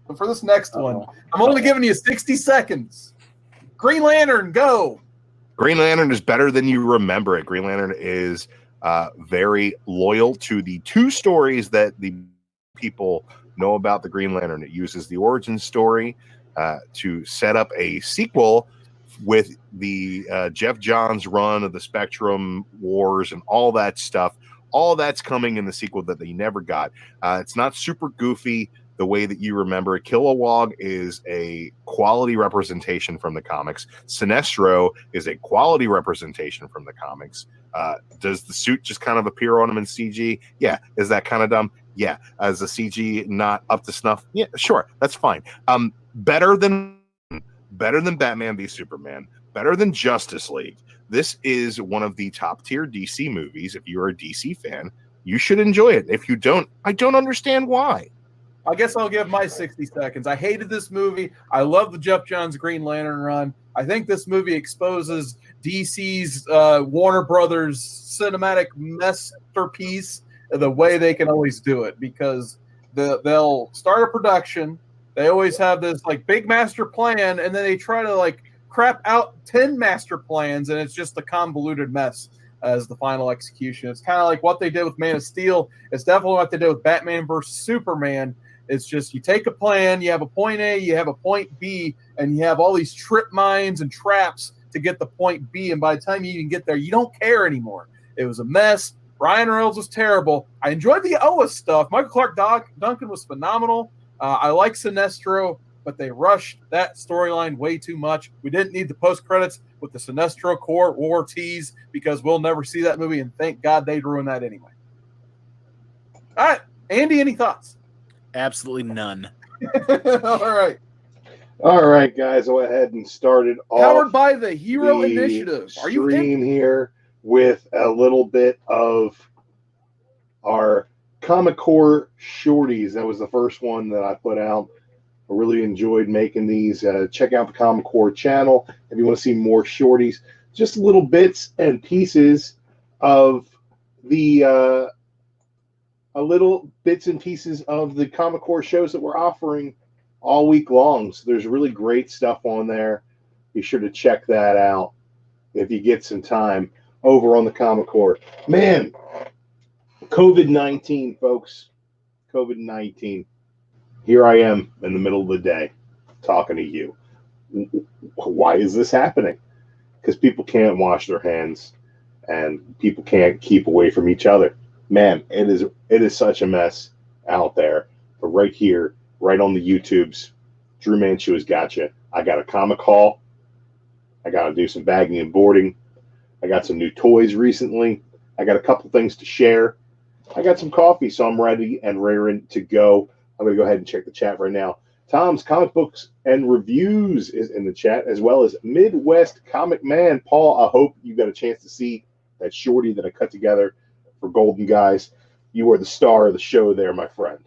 But for this next one, I'm only giving you 60 seconds. Green Lantern, go. Green Lantern is better than you remember it. Green Lantern is very loyal to the two stories that the people know about the Green Lantern. It uses the origin story to set up a sequel with the Jeff Johns run of the Spectrum Wars and all that stuff. All that's coming in the sequel that they never got. It's not super goofy the way that you remember it. Kilowog is a quality representation from the comics. Sinestro is a quality representation from the comics. Does the suit just kind of appear on him in CG? Yeah. Is that kind of dumb? Yeah. Is the CG not up to snuff? Yeah, sure. That's fine. Better than Batman v Superman. Better than Justice League. This is one of the top tier DC movies. If you're a DC fan, you should enjoy it. If you don't, I don't understand why. I guess I'll give my 60 seconds. I hated this movie. I love the Jeff Johns Green Lantern run. I think this movie exposes DC's Warner Brothers cinematic masterpiece the way they can always do it, because they'll start a production. They always have this like big master plan, and then they try to like crap out 10 master plans, and it's just a convoluted mess as the final execution. It's kind of like what they did with Man of Steel. It's definitely what they did with Batman versus Superman. It's just you take a plan, you have a point A, you have a point B, and you have all these trip mines and traps to get the point B. And by the time you even get there, you don't care anymore. It was a mess. Ryan Reynolds was terrible. I enjoyed the Oa stuff. Michael Clark Duncan was phenomenal. I like Sinestro, but they rushed that storyline way too much. We didn't need the post-credits with the Sinestro Corps War tease, because we'll never see that movie, and thank God they'd ruin that anyway. All right, Andy, any thoughts? Absolutely none. All right, guys, go ahead and start it off. Powered by the Hero Initiative. Are you in here with a little bit of our Comic Core Shorties? That was the first one that I put out. I really enjoyed making these. Check out the Comic Core channel if you want to see more shorties. Just little bits and pieces of the Comic Core shows that we're offering all week long. So there's really great stuff on there. Be sure to check that out if you get some time over on the Comic Core. Man, COVID-19, folks. COVID-19. Here I am in the middle of the day talking to you. Why is this happening? Because people can't wash their hands and people can't keep away from each other. Man, it is such a mess out there. But right here, right on the YouTubes, Drew Manchu has got you. I got a comic haul. I got to do some bagging and boarding. I got some new toys recently. I got a couple things to share. I got some coffee, so I'm ready and raring to go. I'm going to go ahead and check the chat right now. Tom's Comic Books and Reviews is in the chat, as well as Midwest Comic Man. Paul, I hope you got a chance to see that shorty that I cut together for Golden Guys. You are the star of the show there, my friend.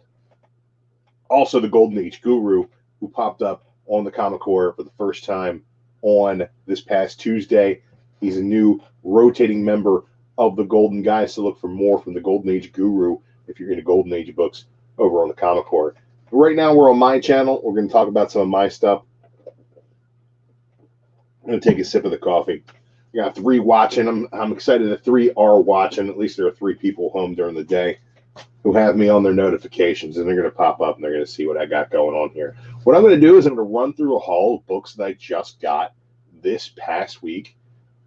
Also, the Golden Age Guru, who popped up on the Comic Core for the first time on this past Tuesday. He's a new rotating member of the Golden Guys, so look for more from the Golden Age Guru if you're into Golden Age books over on the Comic Core. Right now, we're on my channel. We're going to talk about some of my stuff. I'm going to take a sip of the coffee. We got 3 watching. I'm excited that 3 are watching. At least there are 3 people home during the day who have me on their notifications, and they're going to pop up and they're going to see what I got going on here. What I'm going to do is I'm going to run through a haul of books that I just got this past week,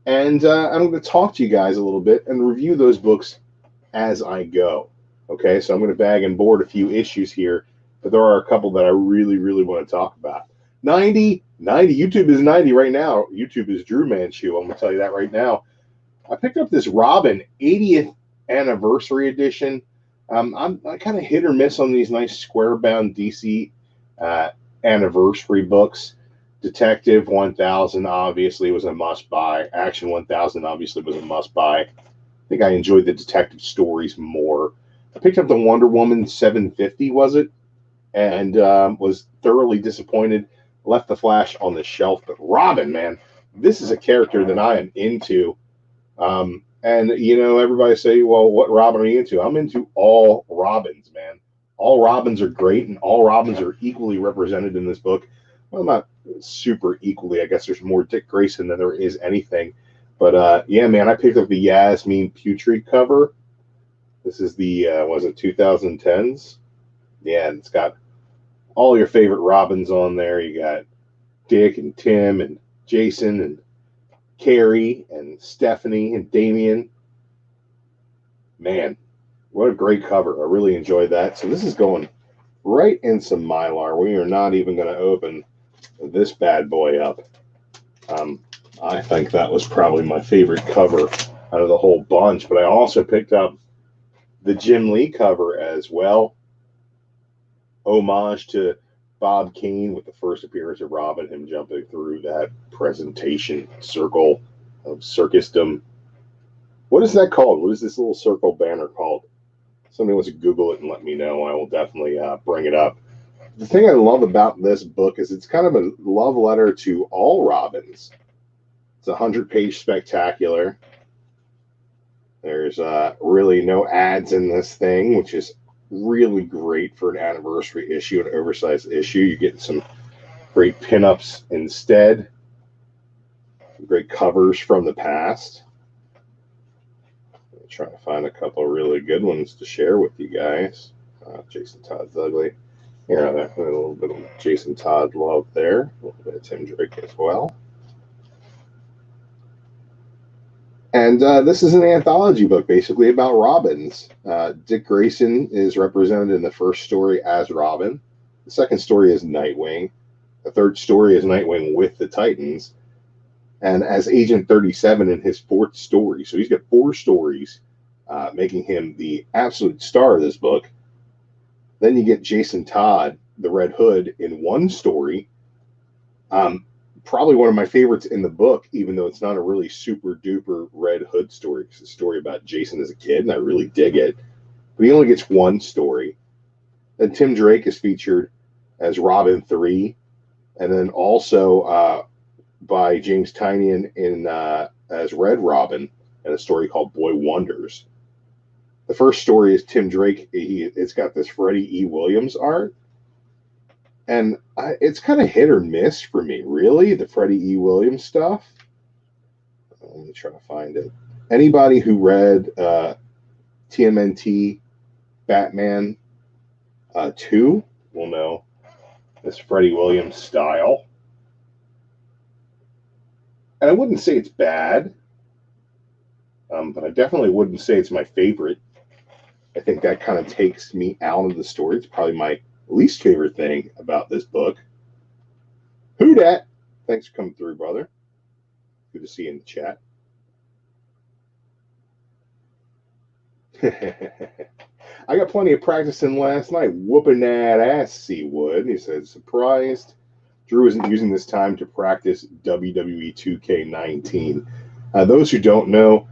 and I'm going to talk to you guys a little bit and review those books as I go. Okay, so I'm going to bag and board a few issues here, but there are a couple that I really, really want to talk about. 90, YouTube is 90 right now. YouTube is Drew Manchu. I'm going to tell you that right now. I picked up this Robin 80th Anniversary Edition. I kind of hit or miss on these nice square-bound DC anniversary books. Detective 1000 obviously was a must-buy. Action 1000 obviously was a must-buy. I think I enjoyed the detective stories more. I picked up the Wonder Woman 750, was it? And was thoroughly disappointed. Left the Flash on the shelf. But Robin, man, this is a character that I am into. And, you know, everybody say, well, what Robin are you into? I'm into all Robins, man. All Robins are great, and all Robins are equally represented in this book. Well, not super equally. I guess there's more Dick Grayson than there is anything. But yeah, man, I picked up the Yasmine Putri cover. This is the was it 2010s? Yeah, and it's got all your favorite Robins on there. You got Dick and Tim and Jason and Carrie and Stephanie and Damien. Man, what a great cover. I really enjoyed that. So this is going right in some Mylar. We are not even going to open this bad boy up. I think that was probably my favorite cover out of the whole bunch. But I also picked up the Jim Lee cover as well. Homage to Bob Kane with the first appearance of Robin, him jumping through that presentation circle of circusdom. What is that called? What is this little circle banner called? Somebody wants to Google it and let me know. I will definitely bring it up. The thing I love about this book is it's kind of a love letter to all Robins. It's a 100-page spectacular. There's really no ads in this thing, which is really great for an anniversary issue, an oversized issue. You get some great pinups instead. Some great covers from the past. I'm trying to find a couple of really good ones to share with you guys. Jason Todd's ugly. Here, a little bit of Jason Todd love there. A little bit of Tim Drake as well. And this is an anthology book, basically, about Robins. Dick Grayson is represented in the first story as Robin. The second story is Nightwing. The third story is Nightwing with the Titans. And as Agent 37 in his fourth story. So he's got 4 stories, making him the absolute star of this book. Then you get Jason Todd, the Red Hood, in 1 story. Probably one of my favorites in the book, even though it's not a really super duper Red Hood story. It's a story about Jason as a kid, and I really dig it. But he only gets 1 story. Then Tim Drake is featured as Robin 3, and then also by James Tynion in as Red Robin in a story called Boy Wonders. The first story is Tim Drake. It's got this Freddie E. Williams art. And it's kind of hit or miss for me, really, the Freddie E. Williams stuff. Let me try to find it. Anybody who read TMNT Batman 2 will know this Freddie Williams style. And I wouldn't say it's bad, but I definitely wouldn't say it's my favorite. I think that kind of takes me out of the story. It's probably my least favorite thing about this book. Who dat? Thanks for coming through, brother. Good to see you in the chat. I got plenty of practicing last night, whooping that ass, Seawood. He said, surprised Drew isn't using this time to practice WWE 2K19. Those who don't know,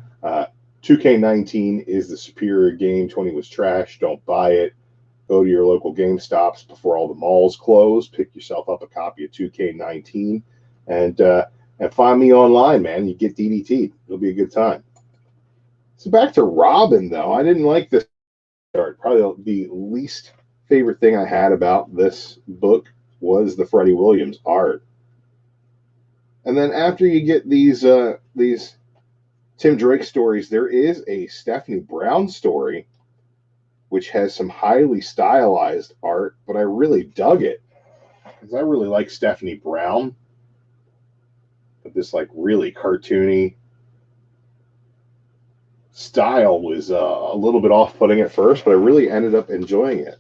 2K19 is the superior game. 20 was trash. Don't buy it. Go to your local GameStops before all the malls close. Pick yourself up a copy of 2K19 and find me online, man. You get DDT. It'll be a good time. So back to Robin, though. I didn't like this art. Probably the least favorite thing I had about this book was the Freddie Williams art. And then after you get these Tim Drake stories, there is a Stephanie Brown story which has some highly stylized art, but I really dug it because I really like Stephanie Brown. But this like really cartoony style was a little bit off-putting at first, but I really ended up enjoying it.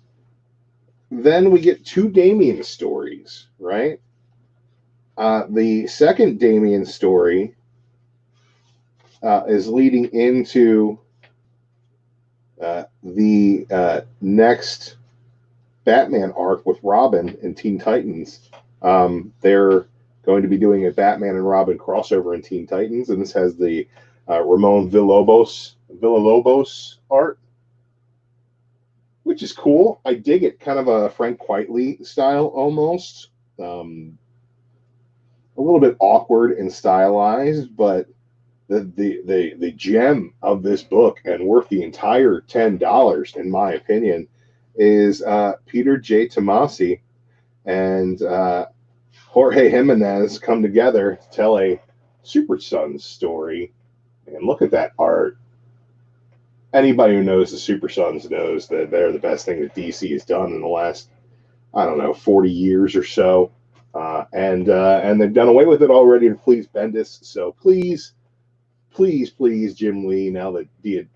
Then we get 2 Damien stories, right? The second Damien story is leading into the next Batman arc with Robin and Teen Titans. They're going to be doing a Batman and Robin crossover in Teen Titans, and this has the Ramon Villalobos art, which is cool. I dig it. Kind of a Frank Quitely style almost. A little bit awkward and stylized, but the gem of this book and worth the entire $10, in my opinion, is Peter J. Tomasi and Jorge Jimenez come together to tell a Super Sons story. And look at that art. Anybody who knows the Super Sons knows that they're the best thing that DC has done in the last, I don't know, 40 years or so. And they've done away with it already to please Bendis. So please, Jim Lee, now that the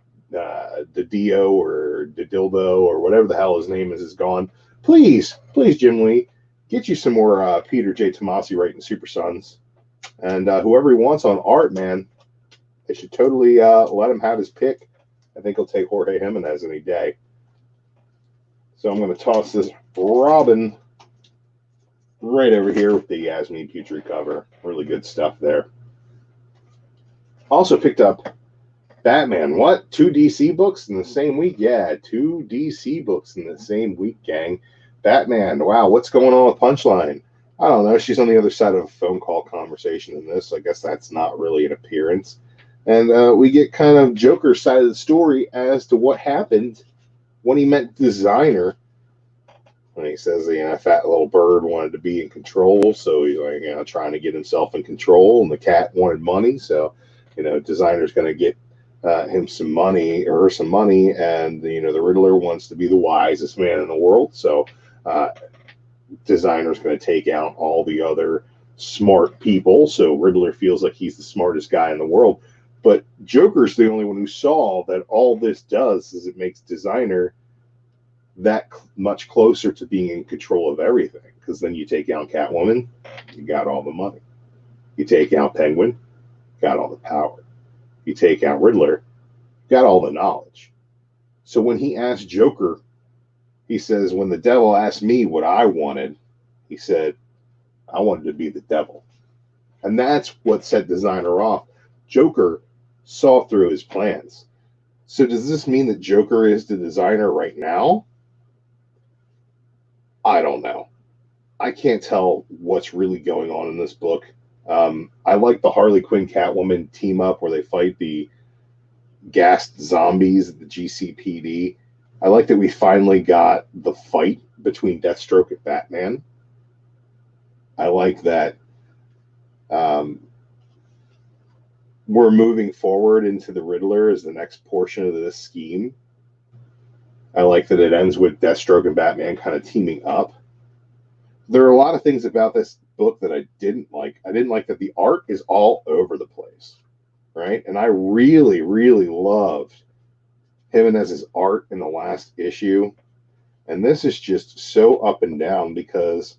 Dio or the Dildo or whatever the hell his name is gone, please, Jim Lee, get you some more Peter J. Tomasi writing Super Sons. And whoever he wants on art, man, they should totally let him have his pick. I think he'll take Jorge Jimenez any day. So I'm going to toss this Robin right over here with the Yasmin Putri cover. Really good stuff there. Also picked up Batman. What? 2 DC books in the same week? Yeah, 2 DC books in the same week, gang. Batman. Wow, what's going on with Punchline? I don't know. She's on the other side of a phone call conversation in this. I guess that's not really an appearance. And we get kind of Joker's side of the story as to what happened when he met Designer. And he says, fat little bird wanted to be in control, so he's like, trying to get himself in control, and the cat wanted money, so, Designer's going to get him some money, or her some money, and, the Riddler wants to be the wisest man in the world, so Designer's going to take out all the other smart people, so Riddler feels like he's the smartest guy in the world. But Joker's the only one who saw that all this does is it makes Designer that much closer to being in control of everything. Because then you take out Catwoman, you got all the money. You take out Penguin, got all the power. You take out Riddler, got all the knowledge. So when he asked Joker, he says, when the devil asked me what I wanted, he said, I wanted to be the devil. And that's what set Designer off. Joker saw through his plans. So does this mean that Joker is the Designer right now? I don't know. I can't tell what's really going on in this book. I like the Harley Quinn Catwoman team up where they fight the gassed zombies at the GCPD. I like that we finally got the fight between Deathstroke and Batman. I like that we're moving forward into the Riddler as the next portion of this scheme. I like that it ends with Deathstroke and Batman kind of teaming up. There are a lot of things about this book that I didn't like. I didn't like that the art is all over the place, right? And I really, really loved Jimenez's art in the last issue. And this is just so up and down because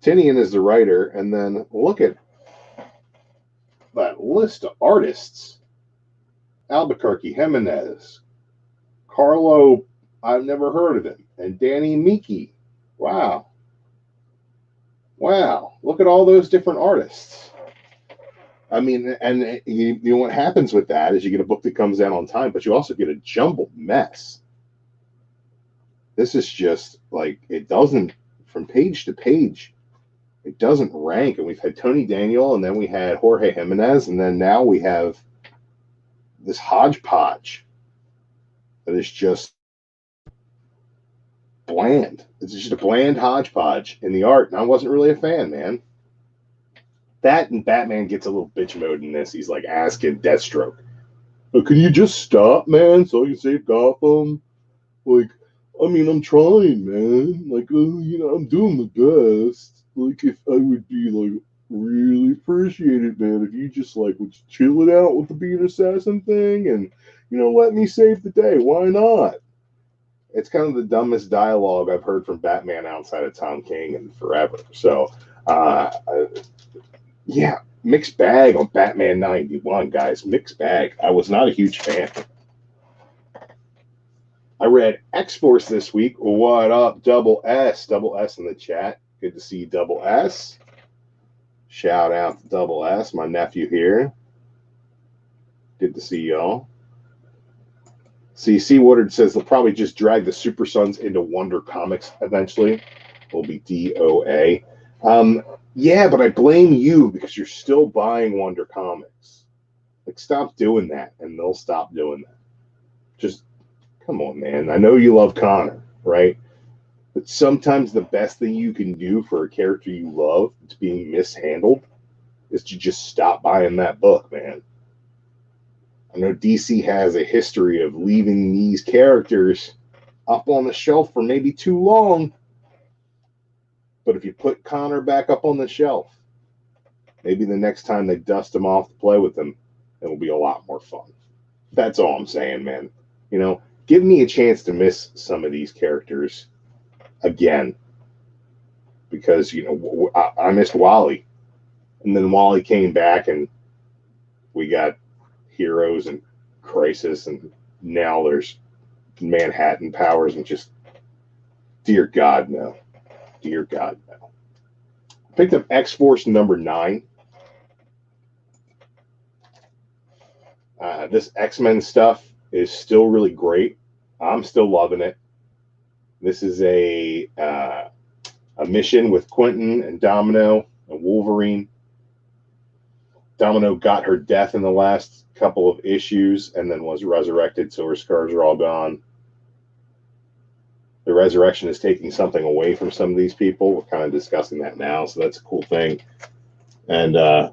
Tinian is the writer, and then look at that list of artists. Albuquerque, Jimenez, Carlo, I've never heard of him, and Danny Miki. Wow. Look at all those different artists. I mean, and you know what happens with that is you get a book that comes out on time, but you also get a jumbled mess. This is just like, it doesn't, from page to page, it doesn't rank. And we've had Tony Daniel, and then we had Jorge Jimenez, and then now we have this hodgepodge that is just bland. It's just a bland hodgepodge in the art, and I wasn't really a fan, man. That and Batman gets a little bitch mode in this. He's like asking Deathstroke, "Oh, can you just stop, man, so you can save Gotham? Like, I mean, I'm trying, man. Like, I'm doing my best. Like, if I would be, like, really appreciate it, man, if you just, like, would chill it out with the beat assassin thing and, let me save the day. Why not?" It's kind of the dumbest dialogue I've heard from Batman outside of Tom King and forever. So, yeah, mixed bag on Batman 91, guys. Mixed bag. I was not a huge fan. I read X-Force this week. What up, Double S? Double S in the chat. Good to see you, Double S. Shout out to Double S, my nephew here. Good to see y'all. C. Woodard says they'll probably just drag the Super Sons into Wonder Comics eventually. Will be DOA. Yeah, but I blame you because you're still buying Wonder Comics. Like, stop doing that, and they'll stop doing that. Just, come on, man. I know you love Connor, right? But sometimes the best thing you can do for a character you love that's being mishandled is to just stop buying that book, man. I know DC has a history of leaving these characters up on the shelf for maybe too long. But if you put Connor back up on the shelf, maybe the next time they dust him off to play with them, it will be a lot more fun. That's all I'm saying, man. You know, give me a chance to miss some of these characters again. Because, you know, I missed Wally. And then Wally came back and we got Heroes and Crisis, and now there's Manhattan Powers, and just, dear God, no. Dear God, no. Picked up X-Force number 9. This X-Men stuff is still really great. I'm still loving it. This is a mission with Quentin and Domino and Wolverine. Domino got her death in the last couple of issues and then was resurrected, so her scars are all gone. The resurrection is taking something away from some of these people. We're kind of discussing that now, so that's a cool thing. And the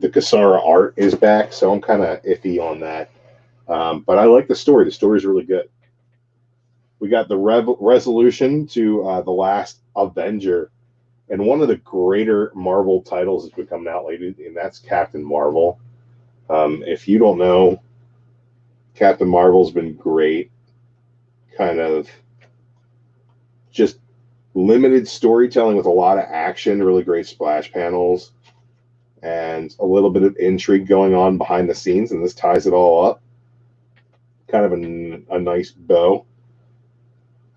Cassara art is back, so I'm kind of iffy on that. But I like the story. The story is really good. We got the resolution to The Last Avenger, and one of the greater Marvel titles has been coming out lately, and that's Captain Marvel. If you don't know, Captain Marvel's been great. Kind of just limited storytelling with a lot of action, really great splash panels, and a little bit of intrigue going on behind the scenes, and this ties it all up. Kind of a nice bow,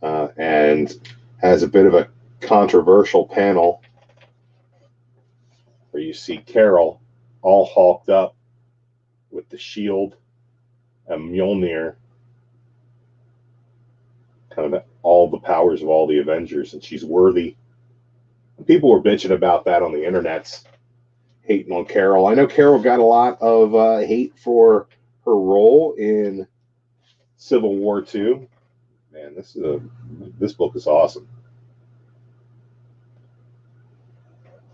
and has a bit of a controversial panel where you see Carol all hulked up with the shield and Mjolnir, kind of all the powers of all the Avengers, and she's worthy. People were bitching about that on the internets, hating on Carol. I know Carol got a lot of hate for her role in Civil War II. Man, this book is awesome.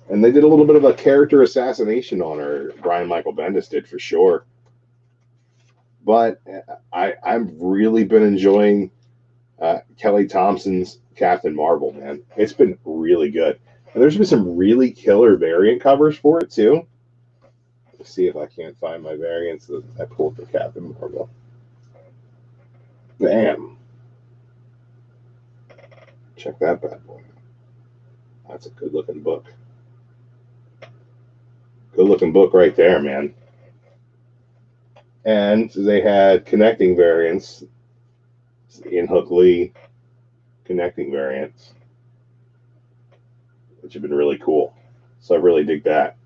And they did a little bit of a character assassination on her. Brian Michael Bendis did, for sure. But I've really been enjoying Kelly Thompson's Captain Marvel, man. It's been really good. And there's been some really killer variant covers for it, too. Let's see if I can't find my variants that I pulled for Captain Marvel. Damn. Check that bad boy. That's a good-looking book. Good-looking book right there, man. And they had connecting variants. Ian Hook Lee connecting variants, which have been really cool. So I really dig that.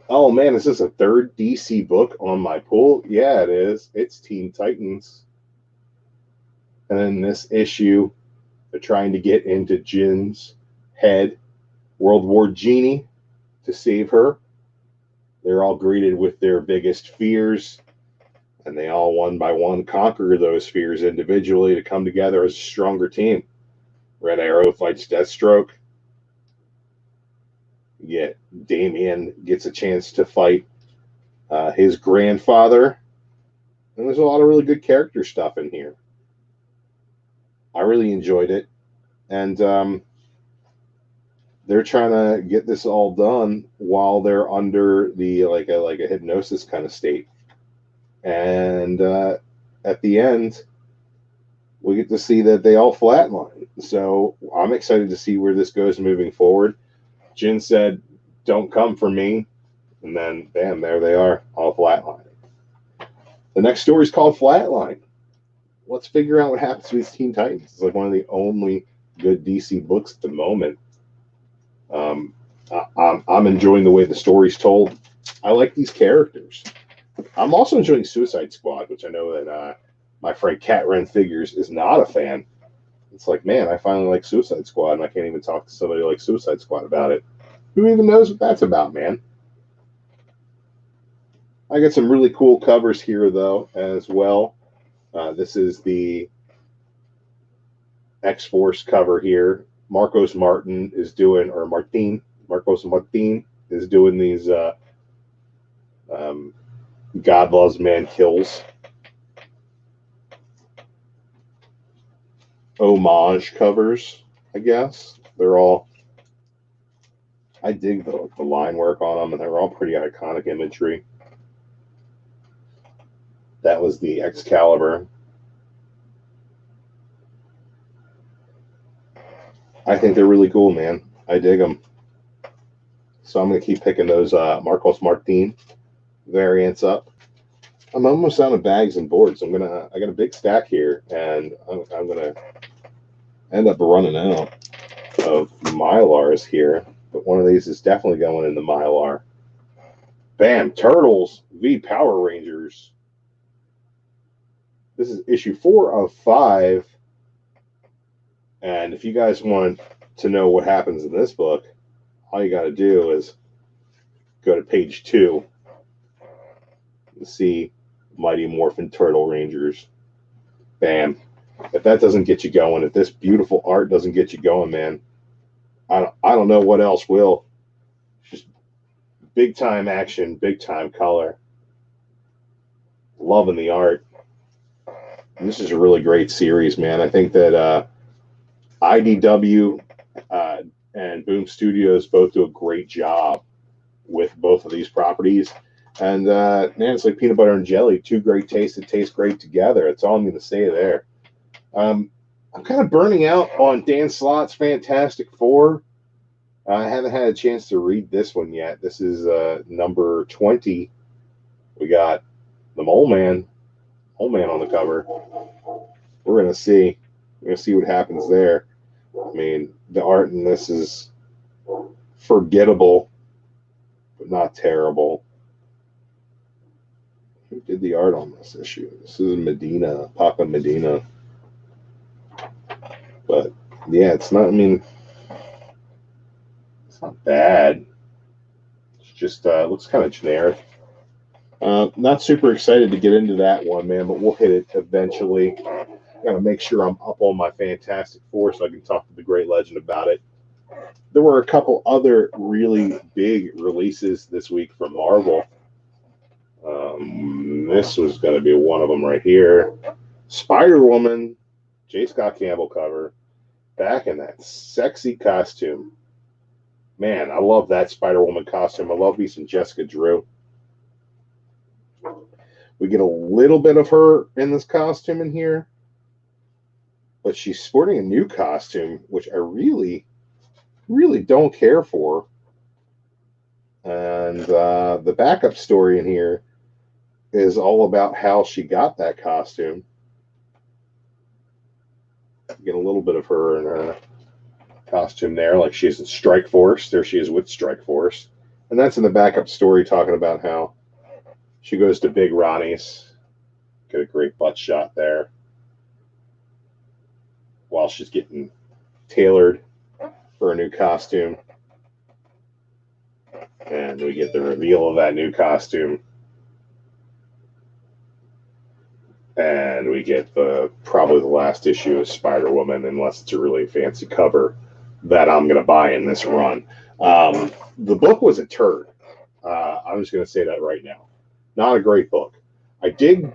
Oh man, is this a third DC book on my pull? Yeah, it is. It's Teen Titans. And in this issue, they're trying to get into Jin's head, World War Genie, to save her. They're all greeted with their biggest fears, and they all one by one conquer those fears individually to come together as a stronger team. Red Arrow fights Deathstroke. Yet Damian gets a chance to fight his grandfather. And there's a lot of really good character stuff in here. I really enjoyed it. And they're trying to get this all done while they're under the like a hypnosis kind of state. And at the end, we get to see that they all flatline. So I'm excited to see where this goes moving forward. Jin said, "Don't come for me." And then, bam, there they are, all flatlining. The next story is called Flatline. Let's figure out what happens to these Teen Titans. It's like one of the only good DC books at the moment. I'm enjoying the way the story's told. I like these characters. I'm also enjoying Suicide Squad, which I know that my friend Cat Ren Figures is not a fan. It's like, man, I finally like Suicide Squad, and I can't even talk to somebody like Suicide Squad about it. Who even knows what that's about, man? I got some really cool covers here, though, as well. This is the X-Force cover here. Marcos Martin is doing, or Marcos Martin is doing these God Loves Man Kills homage covers, I guess. They're all, I dig the line work on them, and they're all pretty iconic imagery. That was the Excalibur. I think they're really cool, man. I dig them. So I'm going to keep picking those Marcos Martin variants up. I'm almost out of bags and boards. I got a big stack here, and I'm going to end up running out of Mylars here. But one of these is definitely going in the Mylar. Bam! Turtles v Power Rangers. This is issue 4 of 5. And if you guys want to know what happens in this book, all you got to do is go to page 2 and see Mighty Morphin Turtle Rangers. Bam. If that doesn't get you going, if this beautiful art doesn't get you going, man, I don't know what else will. Just big time action, big time color. Loving the art. And this is a really great series, man. I think that IDW and Boom Studios both do a great job with both of these properties. And man, it's like peanut butter and jelly, two great tastes that taste great together. That's all I'm going to say there. I'm kind of burning out on Dan Slott's Fantastic Four. I haven't had a chance to read this one yet. This is number 20. We got the Mole Man on the cover. We're going to see. We're going to see what happens there. I mean, the art in this is forgettable, but not terrible. Who did the art on this issue? This is Medina, Papa Medina. But yeah, it's not, I mean, it's not bad. It's just looks kind of generic. Not super excited to get into that one, man, but we'll hit it eventually. Gotta make sure I'm up on my Fantastic Four so I can talk to the Great Legend about it. There were a couple other really big releases this week from Marvel. This was going to be one of them right here. Spider-Woman, J. Scott Campbell cover, back in that sexy costume. Man, I love that Spider-Woman costume. I love me some Jessica Drew. We get a little bit of her in this costume in here, but she's sporting a new costume, which I really, really don't care for. And the backup story in here is all about how she got that costume. Get a little bit of her in her costume there, like she's in Strike Force. There she is with Strike Force. And that's in the backup story talking about how she goes to Big Ronnie's. Get a great butt shot there while she's getting tailored for a new costume. And we get the reveal of that new costume. And we get probably the last issue of Spider-Woman, unless it's a really fancy cover that I'm going to buy in this run. The book was a turd. I'm just going to say that right now. Not a great book. I did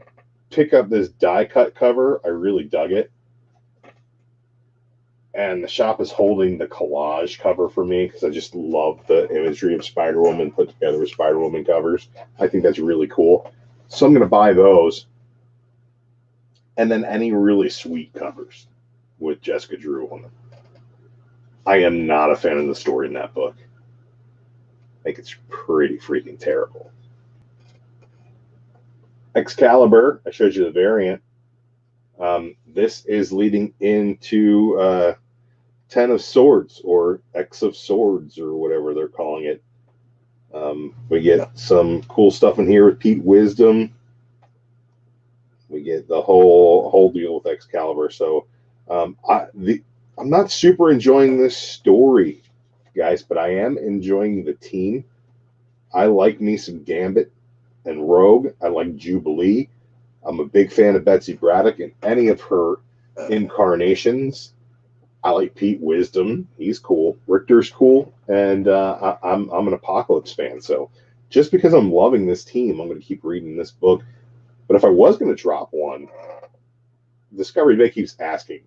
pick up this die-cut cover. I really dug it. And the shop is holding the collage cover for me because I just love the imagery of Spider-Woman put together with Spider-Woman covers. I think that's really cool. So I'm going to buy those. And then any really sweet covers with Jessica Drew on them. I am not a fan of the story in that book. I think it's pretty freaking terrible. Excalibur, I showed you the variant. This is leading into 10 of Swords, or X of Swords, or whatever they're calling it. We get some cool stuff in here with Pete Wisdom. We get the whole deal with Excalibur. So I'm not super enjoying this story, guys, but I am enjoying the team. I like me some Gambit and Rogue. I like Jubilee. I'm a big fan of Betsy Braddock and any of her incarnations. I like Pete Wisdom. He's cool. Richter's cool. And I'm an Apocalypse fan. So just because I'm loving this team, I'm going to keep reading this book. But if I was going to drop one, Discovery Bay keeps asking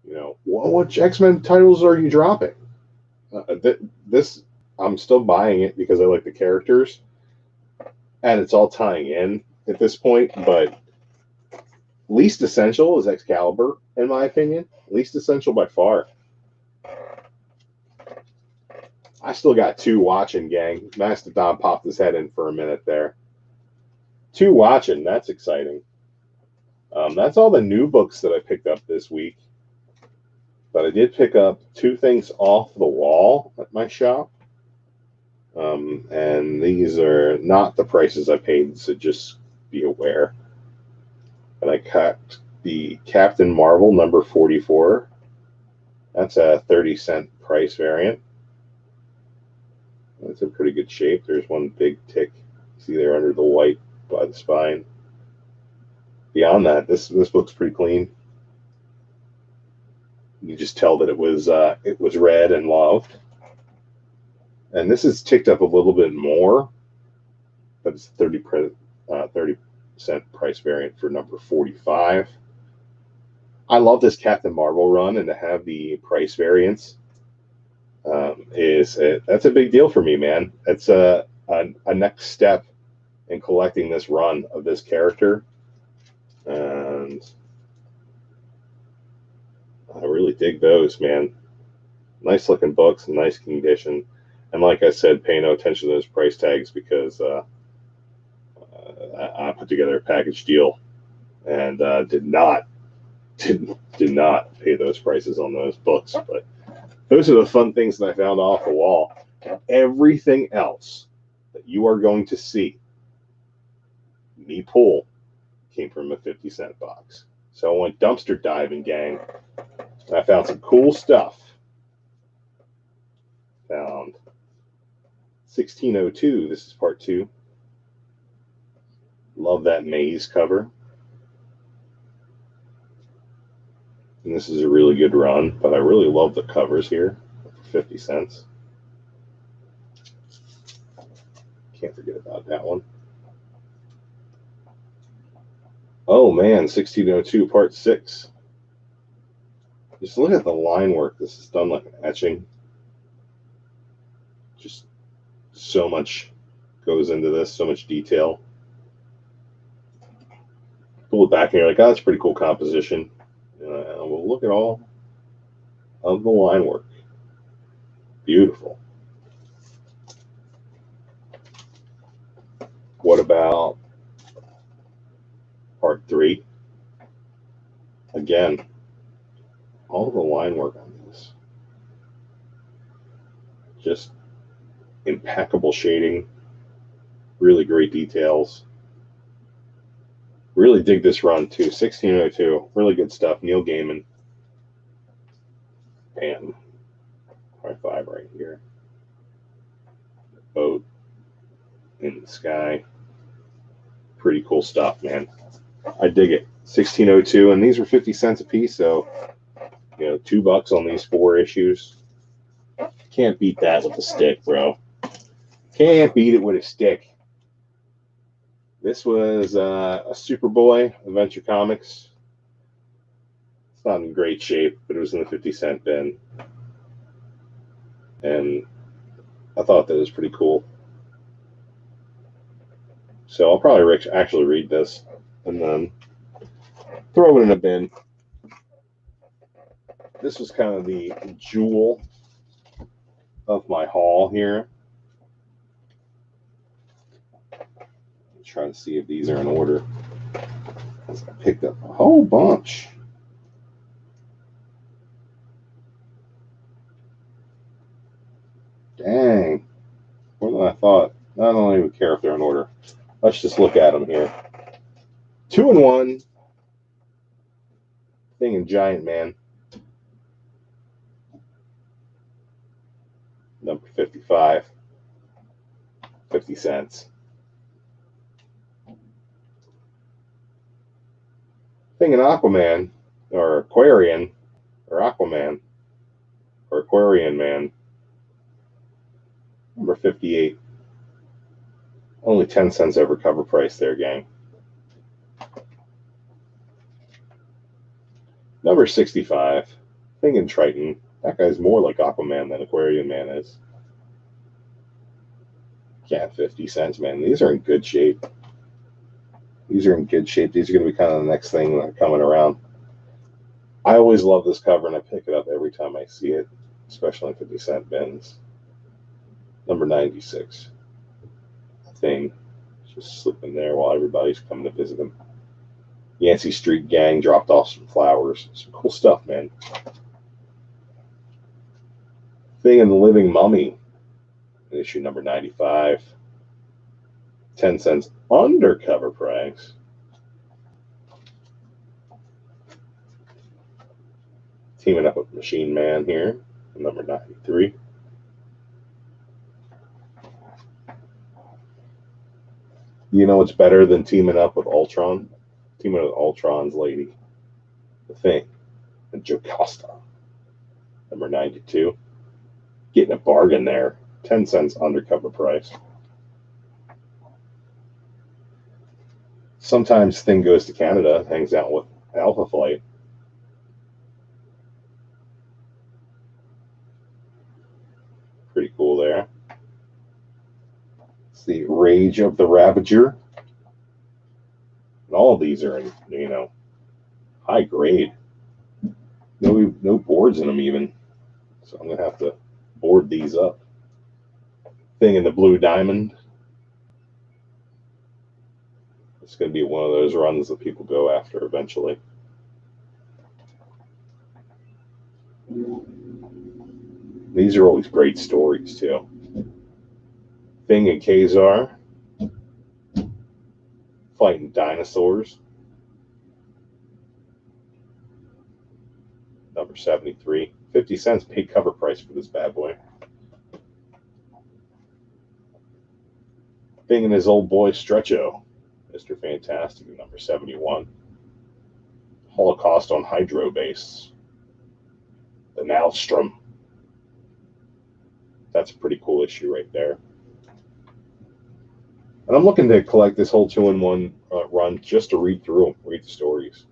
me, what X-Men titles are you dropping? This, I'm still buying it because I like the characters. And it's all tying in at this point. But least essential is Excalibur, in my opinion. Least essential by far. I still got 2 watching, gang. Mastodon popped his head in for a minute there. 2 watching. That's exciting. That's all the new books that I picked up this week. But I did pick up 2 things off the wall at my shop. And these are not the prices I paid, so just be aware. And I cut the Captain Marvel number 44. That's a 30-cent price variant. That's in pretty good shape. There's one big tick. See there under the white by the spine. Beyond that, this book's pretty clean. You just tell that it was read and loved. And this is ticked up a little bit more, but it's 30-cent price variant for number 45. I love this Captain Marvel run, and to have the price variants that's a big deal for me, man. It's a next step in collecting this run of this character, and I really dig those, man. Nice looking books, nice condition, and like I said, pay no attention to those price tags because I put together a package deal and did not pay those prices on those books, but those are the fun things that I found off the wall. Everything else that you are going to see me pull came from a 50-cent box. So I went dumpster diving, gang. I found some cool stuff. Found 1602. This is part 2. Love that maze cover. And this is a really good run, but I really love the covers here for 50 cents. Can't forget about that one. Oh man, 1602 part 6. Just look at the line work. This is done like an etching. Just so much goes into this, so much detail. Pull it back and you're like, oh, that's a pretty cool composition. We'll look at all of the line work. Beautiful. What about part 3? Again, all the line work on this. Just impeccable shading. Really great details. Really dig this run too. 1602. Really good stuff. Neil Gaiman. And high 5 right here. Boat in the sky. Pretty cool stuff, man. I dig it. 1602, and these were 50 cents a piece, so $2 on these 4 issues. Can't beat that with a stick, bro. Can't beat it with a stick. This was a Superboy Adventure Comics. It's not in great shape, but it was in the 50-cent bin. And I thought that was pretty cool. So I'll probably actually read this and then throw it in a bin. This was kind of the jewel of my haul here. Try to see if these are in order. I picked up a whole bunch. Dang. More than I thought. I don't even care if they're in order. Let's just look at them here. 2-in-1. Thing in Giant Man. Number 55. 50 cents. Thing in Aquaman, or Aquarian, or Aquaman, or Aquarian Man, number 58. Only 10 cents over cover price there, gang. Number 65, Thing in Triton. That guy's more like Aquaman than Aquarian Man is. Yeah, 50 cents, man. These are in good shape. These are in good shape. These are going to be kind of the next thing coming around. I always love this cover, and I pick it up every time I see it, especially in 50-cent bins. Number 96. Thing. Just slipping there while everybody's coming to visit him. Yancey Street Gang dropped off some flowers. Some cool stuff, man. Thing in the Living Mummy. Issue number 95. 10 cents under cover price. Teaming up with Machine Man here, number 93. You know what's better than teaming up with Ultron? Teaming up with Ultron's lady. The Thing. And Jocasta. Number 92. Getting a bargain there. 10 cents under cover price. Sometimes Thing goes to Canada, hangs out with Alpha Flight. Pretty cool there. It's the Rage of the Ravager. And all of these are in, high grade. No boards in them even. So I'm going to have to board these up. Thing in the Blue Diamond. It's going to be one of those runs that people go after eventually. These are always great stories, too. Thing in Kazar. Fighting dinosaurs. Number 73. 50 cents paid cover price for this bad boy. Thing in his old boy Stretcho. Mr. Fantastic, number 71. Holocaust on Hydro Base. The Maelstrom. That's a pretty cool issue right there. And I'm looking to collect this whole 2-in-1 run just to read through them, read the stories.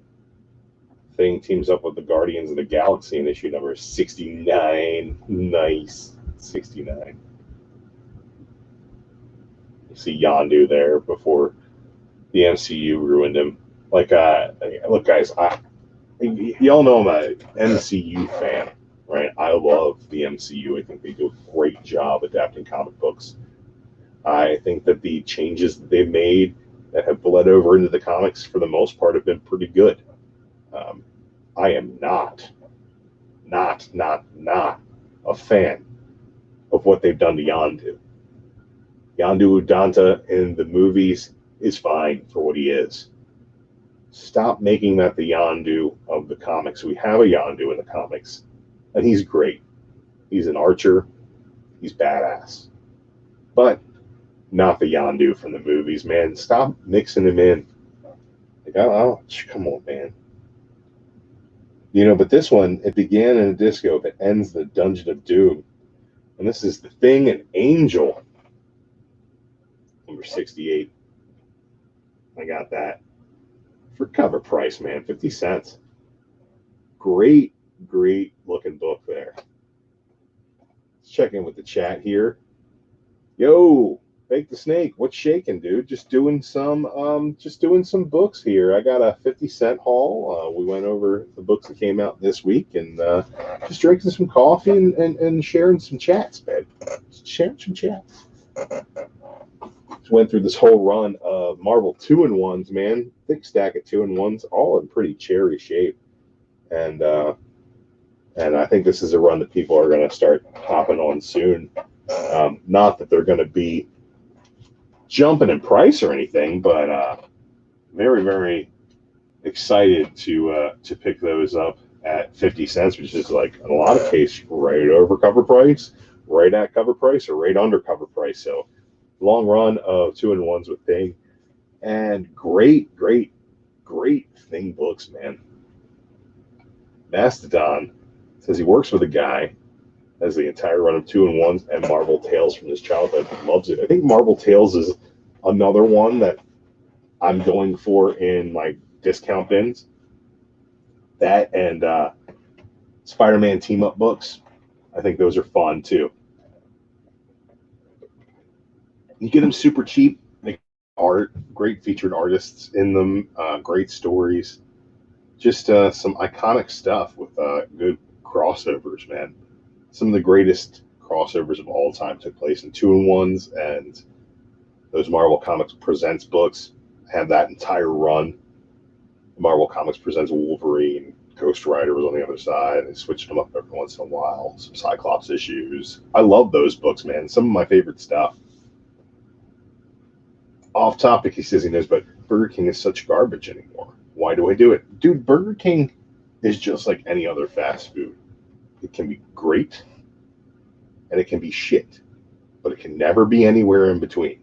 Thing teams up with the Guardians of the Galaxy in issue number 69. Nice. 69. You see Yondu there before the MCU ruined him. Look, guys, y'all know I'm an MCU fan, right? I love the MCU. I think they do a great job adapting comic books. I think that the changes that they've made that have bled over into the comics for the most part have been pretty good. I am not a fan of what they've done to Yondu. Yondu Udanta in the movies is fine for what he is. Stop making that the Yondu of the comics. We have a Yondu in the comics, and he's great. He's an archer. He's badass. But not the Yondu from the movies, man. Stop mixing him in. Come on, man. But this one, it began in a disco, but ends in the Dungeon of Doom. And this is The Thing and Angel. Number 68. I got that. For cover price, man. 50 cents. Great looking book there. Let's check in with the chat here. Yo, Bake the Snake. What's shaking, dude? Just doing some books here. I got a 50-cent haul. We went over the books that came out this week and just drinking some coffee and sharing some chats, man. Just sharing some chats. Just went through this whole run of Marvel 2-in-1s, man. Thick stack of 2-in-1s, all in pretty cherry shape. And I think this is a run that people are going to start hopping on soon. Not that they're going to be jumping in price or anything, but very, very excited to pick those up at 50 cents, which is like in a lot of cases right over cover price, right at cover price, or right under cover price. So long run of 2-in-1s with Thing, and great great thing books, man. Mastodon says he works with a guy, has the entire run of 2-in-1s and Marvel Tales from his childhood. Loves it. I think Marvel Tales is another one that I'm going for in my discount bins. That and Spider-Man team-up books. I think those are fun too. You get them super cheap. They art, great featured artists in them, great stories. Just some iconic stuff with good crossovers, man. Some of the greatest crossovers of all time took place in 2-in-1s, and those Marvel Comics Presents books have that entire run. Marvel Comics Presents Wolverine, Ghost Rider was on the other side. They switched them up every once in a while. Some Cyclops issues. I love those books, man. Some of my favorite stuff. Off topic, he says he knows, but Burger King is such garbage anymore. Why do I do it? Dude, Burger King is just like any other fast food. It can be great and it can be shit, but it can never be anywhere in between.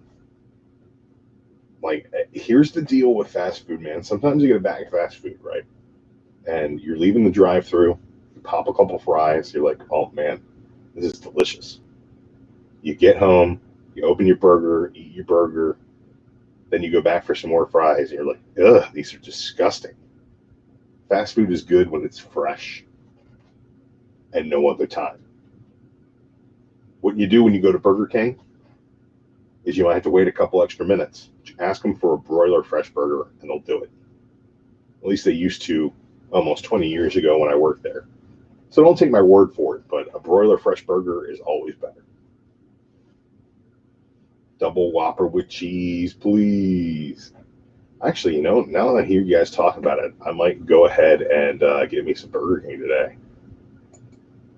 Like, here's the deal with fast food, man. Sometimes you get a bag of fast food, right? And you're leaving the drive-thru, you pop a couple fries, you're like, oh man, this is delicious. You get home, you open your burger, eat your burger, then you go back for some more fries, and you're like, ugh, these are disgusting. Fast food is good when it's fresh and no other time. What you do when you go to Burger King is you might have to wait a couple extra minutes. You ask them for a broiler fresh burger, and they'll do it. At least they used to almost 20 years ago when I worked there. So don't take my word for it, but a broiler fresh burger is always better. Double Whopper with cheese, please. Actually, you know, now that I hear you guys talk about it, I might go ahead and get me some Burger King today.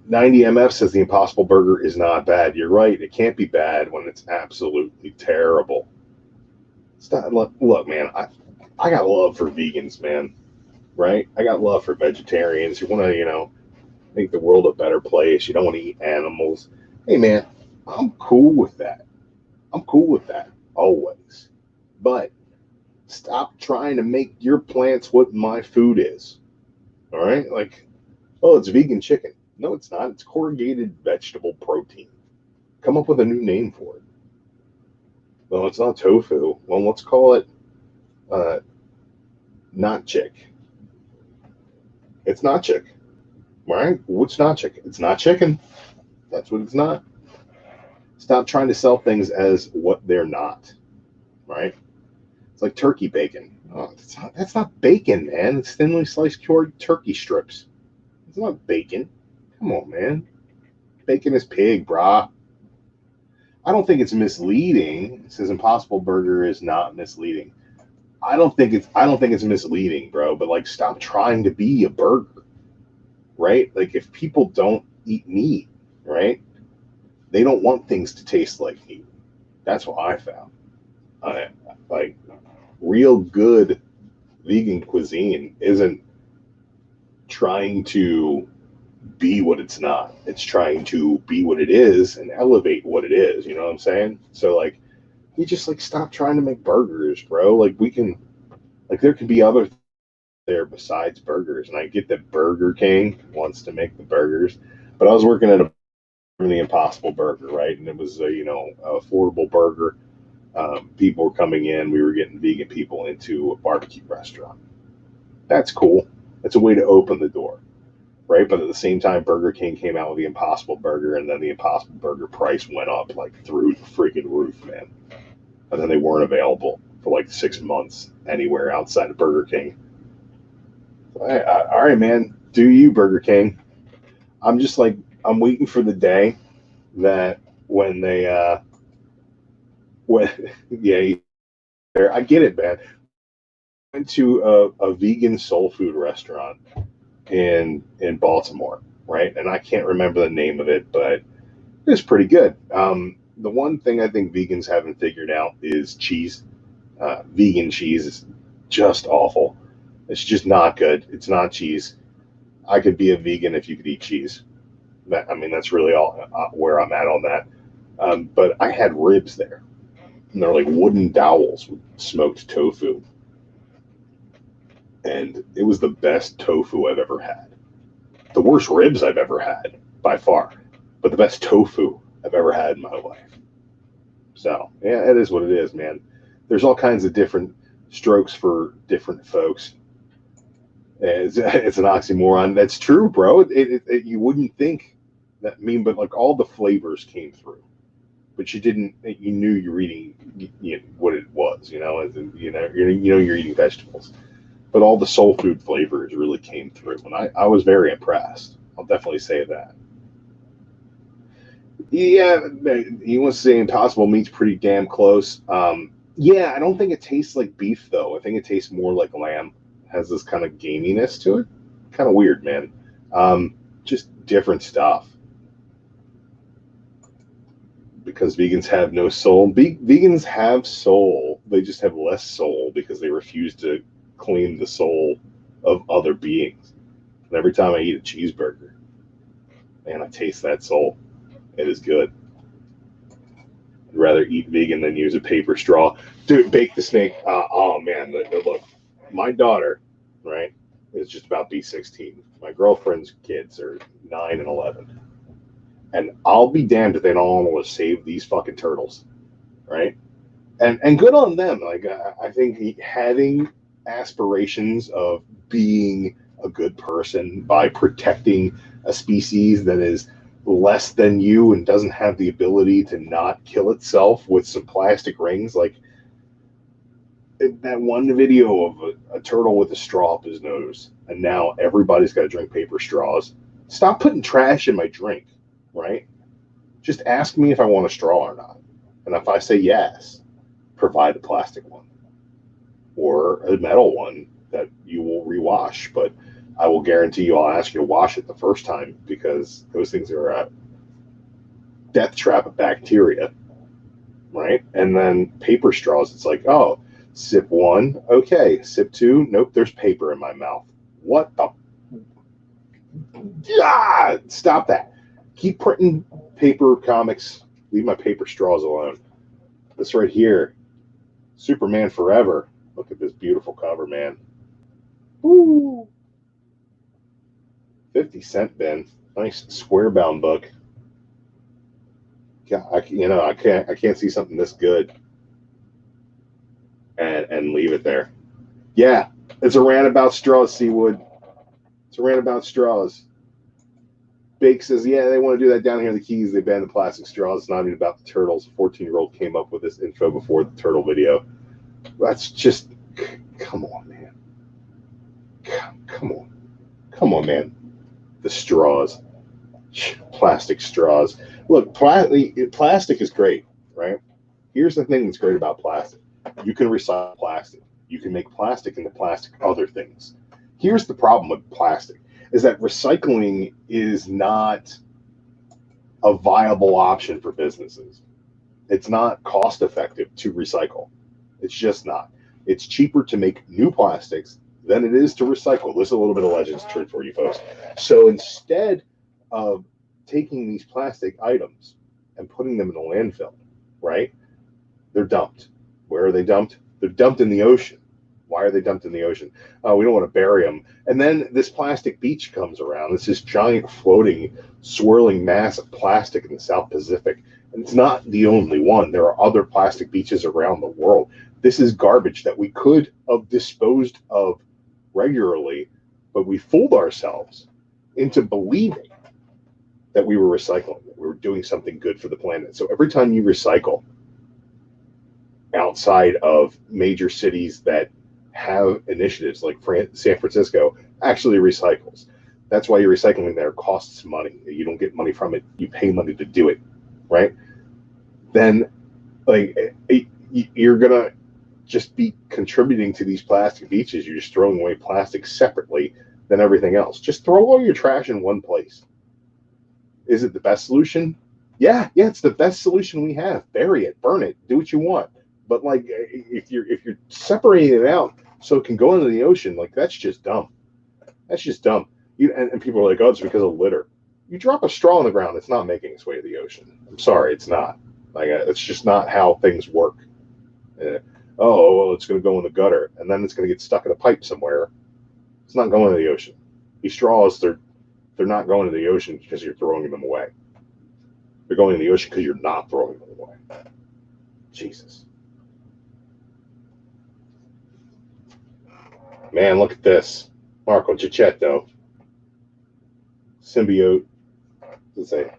90MF says the Impossible Burger is not bad. You're right. It can't be bad when it's absolutely terrible. It's not, look, man, I got love for vegans, man. Right? I got love for vegetarians. You want to, you know, make the world a better place. You don't want to eat animals. Hey, man, I'm cool with that. I'm cool with that, always. But stop trying to make your plants what my food is. All right? Like, oh, it's vegan chicken. No, it's not. It's corrugated vegetable protein. Come up with a new name for it. Well, it's not tofu. Well, let's call it not chick. It's not chick. Right? What's not chicken? It's not chicken. That's what it's not. Stop trying to sell things as what they're not. Right? It's like turkey bacon. Oh, that's not bacon, man. It's thinly sliced cured turkey strips. It's not bacon. Come on, man. Bacon is pig, brah. I don't think it's misleading. It says Impossible Burger is not misleading. I don't think it's misleading, bro. But like, stop trying to be a burger, right? Like, if people don't eat meat, right, they don't want things to taste like meat. That's what I found. Like, real good vegan cuisine isn't trying to be what it's not. It's trying to be what it is and elevate what it is. You know what I'm saying? So like, you just like stop trying to make burgers, bro. Like, we can, like, there can be other there besides burgers. And I get that Burger King wants to make the burgers, but I was working at the Impossible Burger, right? And it was a, you know, affordable burger. People were coming in. We were getting vegan people into a barbecue restaurant. That's cool. That's a way to open the door, right? But at the same time, Burger King came out with the Impossible Burger, and then the Impossible Burger price went up like through the freaking roof, man. And then they weren't available for like 6 months anywhere outside of Burger King. All right, man. Do you, Burger King? I'm just like, I'm waiting for the day that when they, yeah, I get it, man. I went to a vegan soul food restaurant in Baltimore, right? And I can't remember the name of it, but it was pretty good. The one thing I think vegans haven't figured out is cheese. Vegan cheese is just awful. It's just not good. It's not cheese. I could be a vegan if you could eat cheese. I mean, that's really all where I'm at on that. But I had ribs there, and they're like wooden dowels with smoked tofu. and it was the best tofu I've ever had. The worst ribs I've ever had, by far, but the best tofu I've ever had in my life. So, yeah, it is what it is, man. There's all kinds of different strokes for different folks. It's an oxymoron. That's true, bro. You wouldn't think that. But like all the flavors came through, but you didn't. You knew you were eating what it was. You're eating vegetables, but all the soul food flavors really came through, and I was very impressed. I'll definitely say that. Yeah, he wants to say Impossible Meat's pretty damn close. Yeah, I don't think it tastes like beef though. I think it tastes more like lamb. Has this kind of gaminess to it. Kind of weird, man. Just different stuff. Because vegans have no soul. Vegans have soul. They just have less soul because they refuse to claim the soul of other beings. And every time I eat a cheeseburger, man, I taste that soul. It is good. I'd rather eat vegan than use a paper straw. Dude, bake the snake. Oh, man. Look, my daughter, right, is just about to be 16. My girlfriend's kids are 9 and 11. And I'll be damned if they don't want to save these fucking turtles, right? And good on them. Like, I think having aspirations of being a good person by protecting a species that is less than you and doesn't have the ability to not kill itself with some plastic rings, like that one video of a turtle with a straw up his nose, and now everybody's got to drink paper straws. Stop putting trash in my drink, right? Just ask me if I want a straw or not. And if I say yes, provide a plastic one or a metal one that you will rewash. But I will guarantee you I'll ask you to wash it the first time, because those things are a death trap of bacteria, right? And then paper straws, it's like, oh, sip one, okay. Sip two, nope, there's paper in my mouth. What the? Yeah, stop that. Keep printing paper comics. Leave my paper straws alone. This right here, Superman Forever. Look at this beautiful cover, man. Woo! 50-cent bin. Nice square bound book. Yeah, I can't see something this good and leave it there. Yeah, it's a rant about straws, Seawood. It's a rant about straws. Bake says, yeah, they want to do that down here in the Keys. They banned the plastic straws. It's not even about the turtles. A 14-year-old came up with this info before the turtle video. That's just, come on, man. Come on, man. The straws. Plastic straws. Look, plastic is great, right? Here's the thing that's great about plastic. You can recycle plastic. You can make plastic into plastic other things. Here's the problem with plastic, is that recycling is not a viable option for businesses. It's not cost effective to recycle. It's just not. It's cheaper to make new plastics than it is to recycle. This is a little bit of Legends truth for you folks. So instead of taking these plastic items and putting them in a landfill, right? They're dumped. Where are they dumped? They're dumped in the ocean. Why are they dumped in the ocean? We don't want to bury them. And then this plastic beach comes around. It's this giant floating, swirling mass of plastic in the South Pacific. And it's not the only one. There are other plastic beaches around the world. This is garbage that we could have disposed of regularly, but we fooled ourselves into believing that we were recycling, that we were doing something good for the planet. So every time you recycle outside of major cities that have initiatives like San Francisco actually recycles. That's why your recycling there costs money. You don't get money from it. You pay money to do it, right? Then like you're going to just be contributing to these plastic beaches. You're just throwing away plastic separately than everything else. Just throw all your trash in one place. Is it the best solution? Yeah, it's the best solution we have. Bury it, burn it, do what you want. But like if you're separating it out so it can go into the ocean, like that's just dumb. That's just dumb. And people are like, oh, it's because of litter. You drop a straw on the ground, it's not making its way to the ocean. I'm sorry, it's not. Like it's just not how things work. Well, it's going to go in the gutter, and then it's going to get stuck in a pipe somewhere, It's not going to the ocean. These straws, they're not going to the ocean because you're throwing them away. They're going to the ocean because you're not throwing them away. Jesus. Man, look at this. Marco Cicchetto. Symbiote. Let's say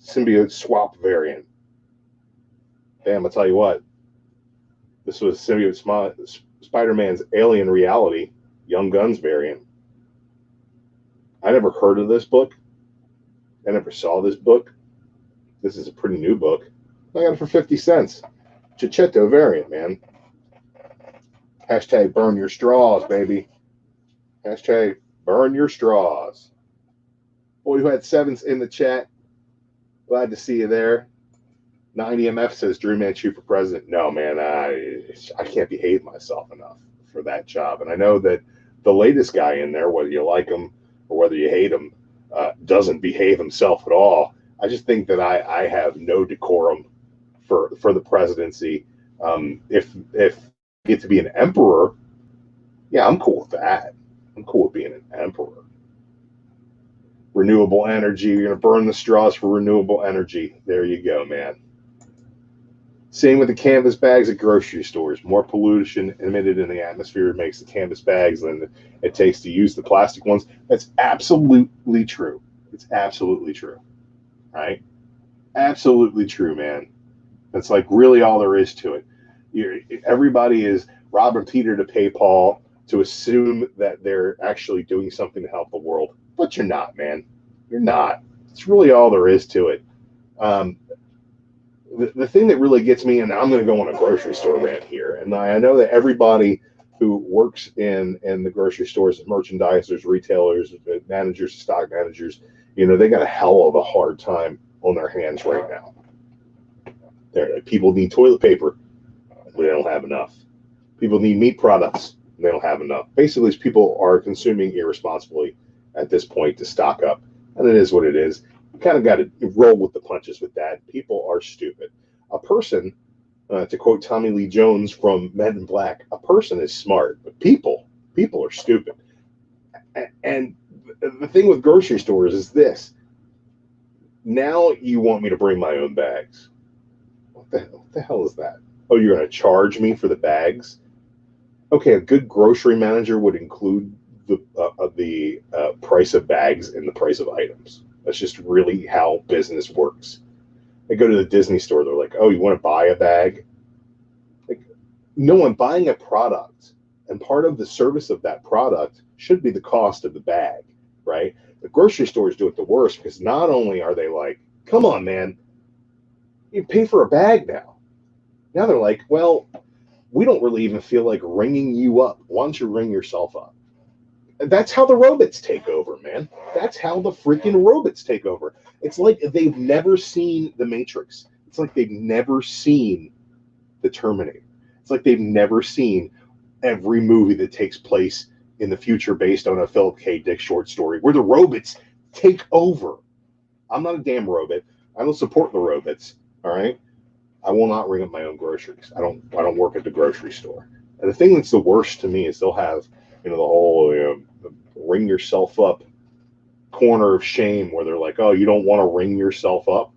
symbiote swap variant. Damn, I'll tell you what. This was symbiote Spider-Man's Alien Reality Young Guns variant. I never heard of this book. I never saw this book. This is a pretty new book. I got it for 50 cents. Cicchetto variant, man. Hashtag burn your straws, baby. Hashtag burn your straws. Boy, who had sevens in the chat. Glad to see you there. 90MF says Dream Manchu for president. No, man, I can't behave myself enough for that job. And I know that the latest guy in there, whether you like him or whether you hate him, doesn't behave himself at all. I just think that I have no decorum for the presidency. If I get to be an emperor, yeah, I'm cool with that. I'm cool with being an emperor. Renewable energy. You're going to burn the straws for renewable energy. There you go, man. Same with the canvas bags at grocery stores. More pollution emitted in the atmosphere makes the canvas bags than it takes to use the plastic ones. That's absolutely true. It's absolutely true. Right? Absolutely true, man. That's like really all there is to it. Everybody is robbing Peter to pay Paul to assume that they're actually doing something to help the world. But you're not, man. You're not. It's really all there is to it. The thing that really gets me, and I'm going to go on a grocery store rant here, and I know that everybody who works in the grocery stores, merchandisers, retailers, managers, stock managers, they got a hell of a hard time on their hands right now. People need toilet paper. They don't have enough. People need meat products. They don't have enough. Basically, people are consuming irresponsibly at this point to stock up. And it is what it is. You kind of got to roll with the punches with that. People are stupid. A person, to quote Tommy Lee Jones from Men in Black, a person is smart, but people are stupid. And the thing with grocery stores is this. Now you want me to bring my own bags. What the hell is that? Oh, you're going to charge me for the bags? Okay, a good grocery manager would include the price of bags in the price of items. That's just really how business works. They go to the Disney store. They're like, oh, you want to buy a bag? Like, no, I'm buying a product. And part of the service of that product should be the cost of the bag, right? The grocery stores do it the worst because not only are they like, come on, man, you pay for a bag now. Now they're like, well, we don't really even feel like ringing you up. Why don't you ring yourself up? That's how the robots take over, man. That's how the freaking robots take over. It's like they've never seen The Matrix. It's like they've never seen The Terminator. It's like they've never seen every movie that takes place in the future based on a Philip K. Dick short story where the robots take over. I'm not a damn robot. I don't support the robots. All right. I will not ring up my own groceries. I don't work at the grocery store. And the thing that's the worst to me is they'll have, the whole ring yourself up corner of shame where they're like, oh, you don't want to ring yourself up?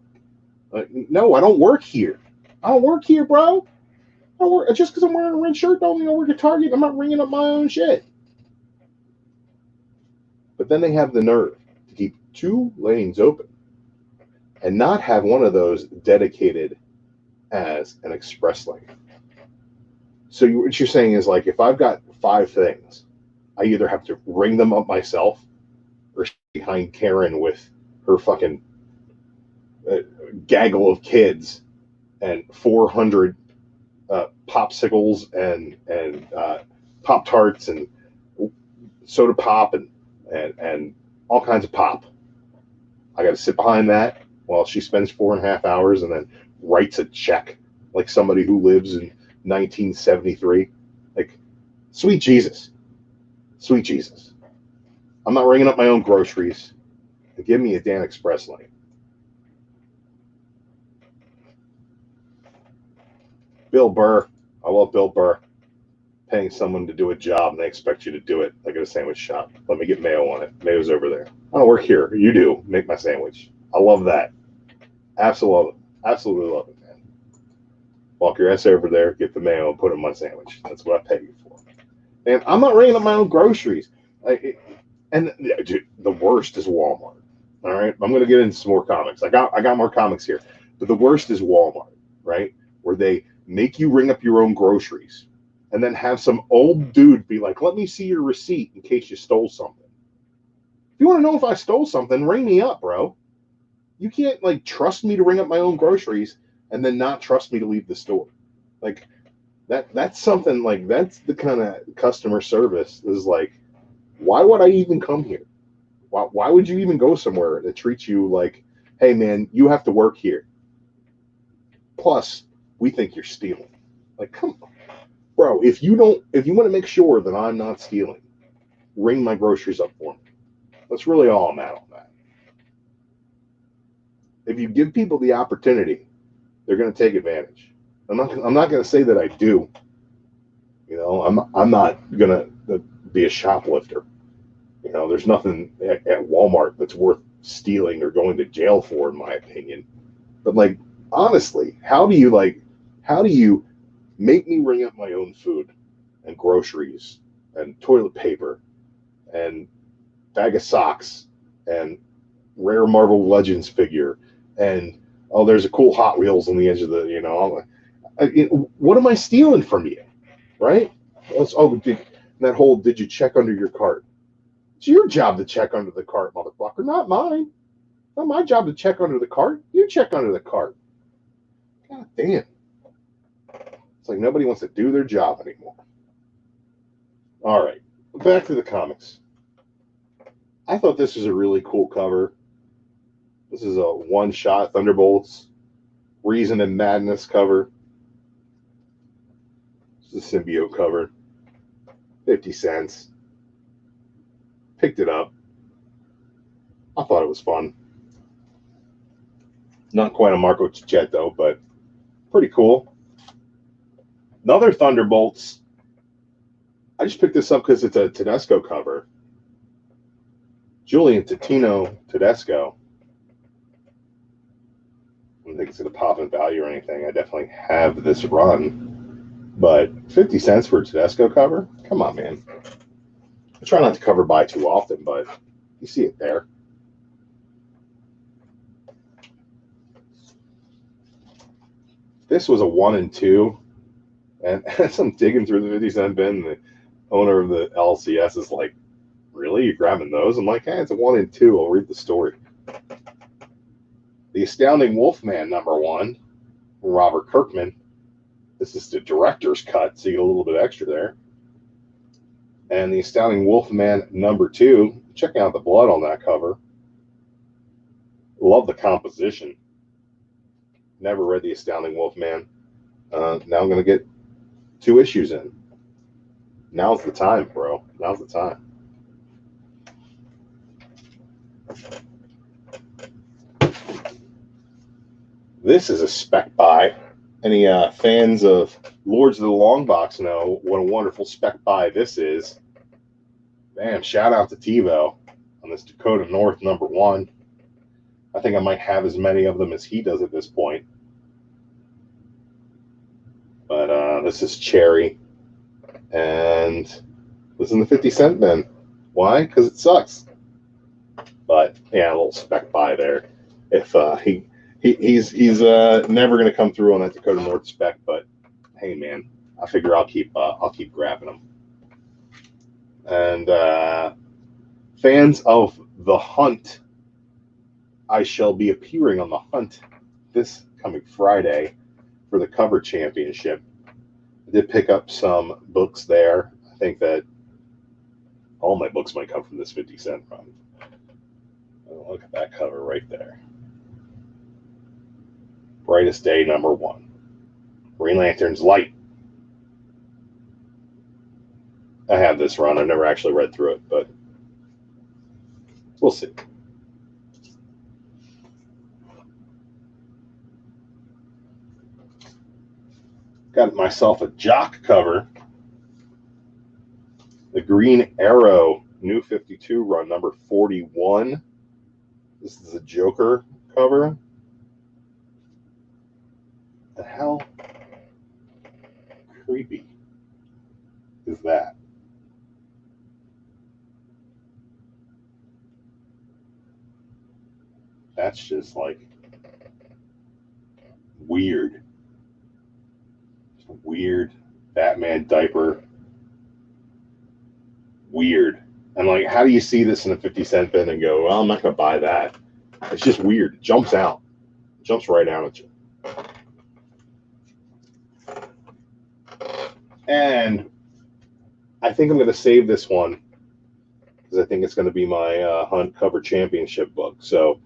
No, I don't work here. I don't work here, bro. I don't work, just because I'm wearing a red shirt don't mean I work at Target. I'm not ringing up my own shit. But then they have the nerve to keep 2 lanes open and not have one of those dedicated as an express lane. So what you're saying is like, if I've got 5 things, I either have to ring them up myself or behind Karen with her fucking gaggle of kids and 400 popsicles and Pop-Tarts and soda pop and all kinds of pop. I got to sit behind that while she spends 4.5 hours and then writes a check like somebody who lives in 1973. Like, sweet Jesus. Sweet Jesus. I'm not ringing up my own groceries. Give me a damn express lane. Bill Burr. I love Bill Burr. paying someone to do a job and they expect you to do it like at a sandwich shop. Let me get mayo on it. Mayo's over there. I don't work here. You do. Make my sandwich. I love that. Absolutely. Absolutely love it, man. Walk your ass over there, get the mayo, and put it in my sandwich. That's what I pay you for. And I'm not ringing up my own groceries. And dude, the worst is Walmart. All right, I'm going to get into some more comics. I got more comics here, but the worst is Walmart, right? Where they make you ring up your own groceries, and then have some old dude be like, "Let me see your receipt in case you stole something." If you want to know if I stole something, ring me up, bro. You can't like trust me to ring up my own groceries and then not trust me to leave the store. Like that's something like that's the kind of customer service is like, why would I even come here? Why would you even go somewhere that treats you like, hey man, you have to work here. Plus, we think you're stealing. Like, come on. Bro, if you want to make sure that I'm not stealing, ring my groceries up for me. That's really all I'm at on that. If you give people the opportunity, they're going to take advantage. I'm not going to say that I do. You know, I'm not going to be a shoplifter. You know, there's nothing at Walmart that's worth stealing or going to jail for, in my opinion. But like, honestly, how do you make me ring up my own food and groceries and toilet paper and bag of socks and rare Marvel Legends figure and oh, there's a cool Hot Wheels on the edge of the, you know, what am I stealing from you, right? That whole did you check under your cart? It's your job to check under the cart, motherfucker, not mine. Not my job to check under the cart. You check under the cart. God damn. It's like nobody wants to do their job anymore. All right, back to the comics. I thought this was a really cool cover. This is a one-shot Thunderbolts Reason and Madness cover. This is a symbiote cover. 50 cents. Picked it up. I thought it was fun. Not quite a Marco Cicchetto, but pretty cool. Another Thunderbolts. I just picked this up because it's a Tedesco cover. Julian Totino Tedesco. I don't think it's going to pop in value or anything. I definitely have this run. But 50 cents for a Tedesco cover? Come on, man. I try not to cover buy too often, but you see it there. This was a 1 and 2. And as I'm digging through the 50-cent bin, the owner of the LCS is like, really? You're grabbing those? I'm like, hey, it's a 1 and 2. I'll read the story. The Astounding Wolfman #1, Robert Kirkman. This is the director's cut, so you get a little bit extra there. And the Astounding Wolfman #2. Check out the blood on that cover. Love the composition. Never read the Astounding Wolfman. Now I'm going to get 2 issues in. Now's the time, bro. Now's the time. This is a spec buy. Any fans of Lords of the Long Box know what a wonderful spec buy this is. Man, shout out to TiVo on this Dakota North #1. I think I might have as many of them as he does at this point. But this is Cherry. And this is in the 50-cent bin. Why? Because it sucks. But yeah, a little spec buy there. If he's never going to come through on that Dakota North spec, but hey, man, I figure I'll keep grabbing them. And fans of The Hunt, I shall be appearing on The Hunt this coming Friday for the cover championship. I did pick up some books there. I think that all my books might come from this 50-cent run. Oh, look at that cover right there. Brightest Day #1. Green Lantern's Light. I have this run. I've never actually read through it, but we'll see. Got myself a Jock cover. Green Arrow, New 52 run, number 41. This is a Joker cover. The hell creepy is that? That's just like weird. Just a weird Batman diaper. Weird. And like, how do you see this in a 50-cent bin and go, well, I'm not going to buy that? It's just weird. It jumps out. It jumps right out at you. And I think I'm going to save this one because I think it's going to be my Hunt Cover Championship book. So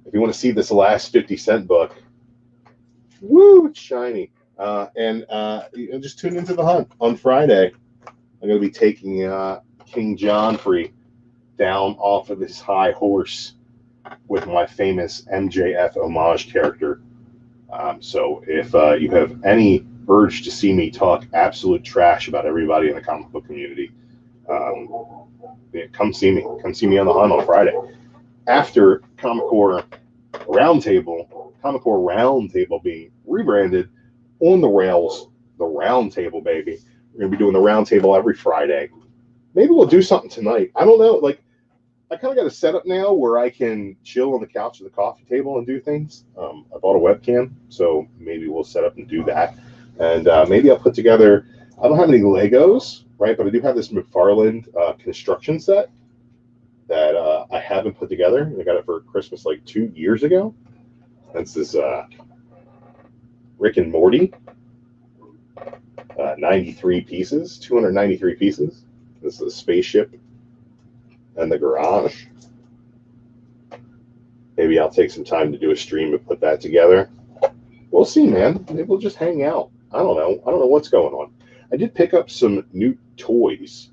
if you want to see this last 50-cent book, woo, it's shiny. And just tune into the Hunt on Friday. I'm going to be taking King Johnfrey down off of his high horse with my famous MJF homage character. So if you have any urge to see me talk absolute trash about everybody in the comic book community, come see me. Come see me on the Hunt on Friday. After Comic Core Roundtable being rebranded on the rails, the Roundtable, baby. We're going to be doing the Roundtable every Friday. Maybe we'll do something tonight. I don't know. Like, I kind of got a setup now where I can chill on the couch at the coffee table and do things. I bought a webcam, so maybe we'll set up and do that. And maybe I'll put together, I don't have any Legos, right? But I do have this McFarlane construction set that I haven't put together. I got it for Christmas like 2 years ago. That's this Rick and Morty, 93 pieces, 293 pieces. This is a spaceship and the garage. Maybe I'll take some time to do a stream and put that together. We'll see, man. Maybe we'll just hang out. I don't know. I don't know what's going on. I did pick up some new toys.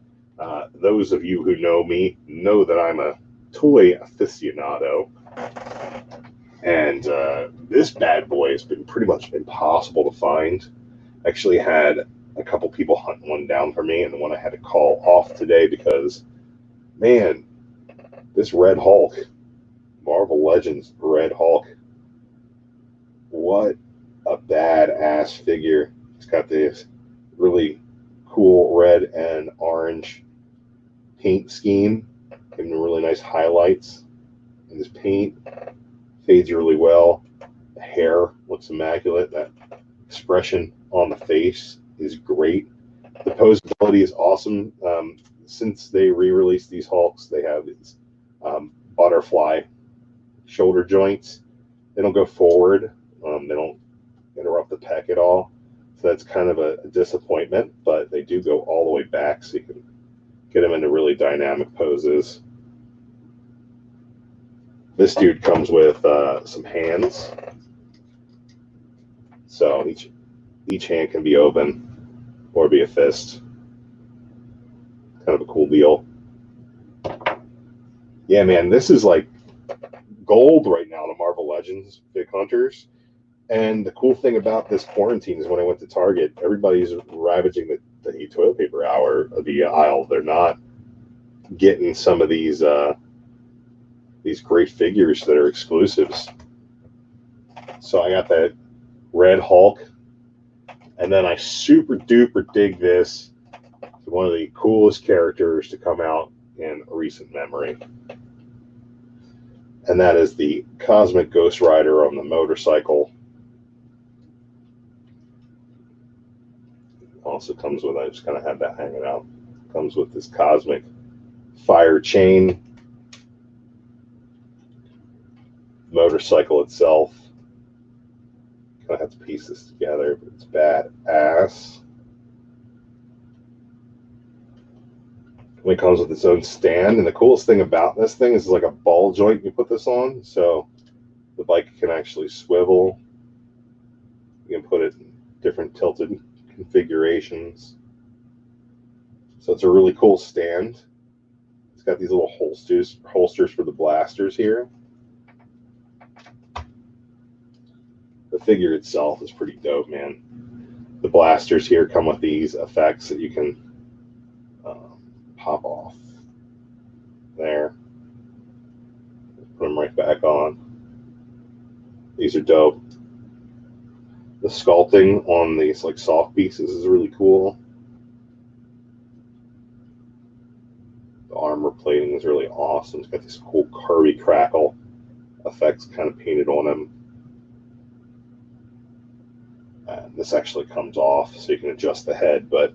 Those of you who know me know that I'm a toy aficionado. And this bad boy has been pretty much impossible to find. Actually had a couple people hunt one down for me, and the one I had to call off today because, man, this Red Hulk, Marvel Legends Red Hulk, what a badass figure. It's got this really cool red and orange paint scheme, giving him really nice highlights. And this paint fades really well. The hair looks immaculate. That expression on the face is great. The posability is awesome. Since they re-released these Hulks, they have these butterfly shoulder joints. They don't go forward. They don't interrupt the pec at all. So that's kind of a disappointment, but they do go all the way back, so you can get them into really dynamic poses. This dude comes with some hands. So each hand can be open or be a fist. Kind of a cool deal. Yeah, man, this is like gold right now to Marvel Legends Big Hunters. And the cool thing about this quarantine is when I went to Target, everybody's ravaging the toilet paper aisle. They're not getting some of these great figures that are exclusives. So I got that Red Hulk, and then I super duper dig this. It's one of the coolest characters to come out in recent memory. And that is the Cosmic Ghost Rider on the motorcycle. Also comes with, I just kind of had that hanging out, comes with this Cosmic Fire chain. Motorcycle itself. Kind of have to piece this together, but it's badass. It comes with its own stand, and the coolest thing about this thing is it's like a ball joint you put this on, so the bike can actually swivel. You can put it in different tilted configurations. So it's a really cool stand. It's got these little holsters for the blasters here. The figure itself is pretty dope, man. The blasters here come with these effects that you can pop off. There. Put them right back on. These are dope. The sculpting on these like soft pieces is really cool. The armor plating is really awesome. It's got this cool curvy crackle effects kind of painted on him. And this actually comes off so you can adjust the head, but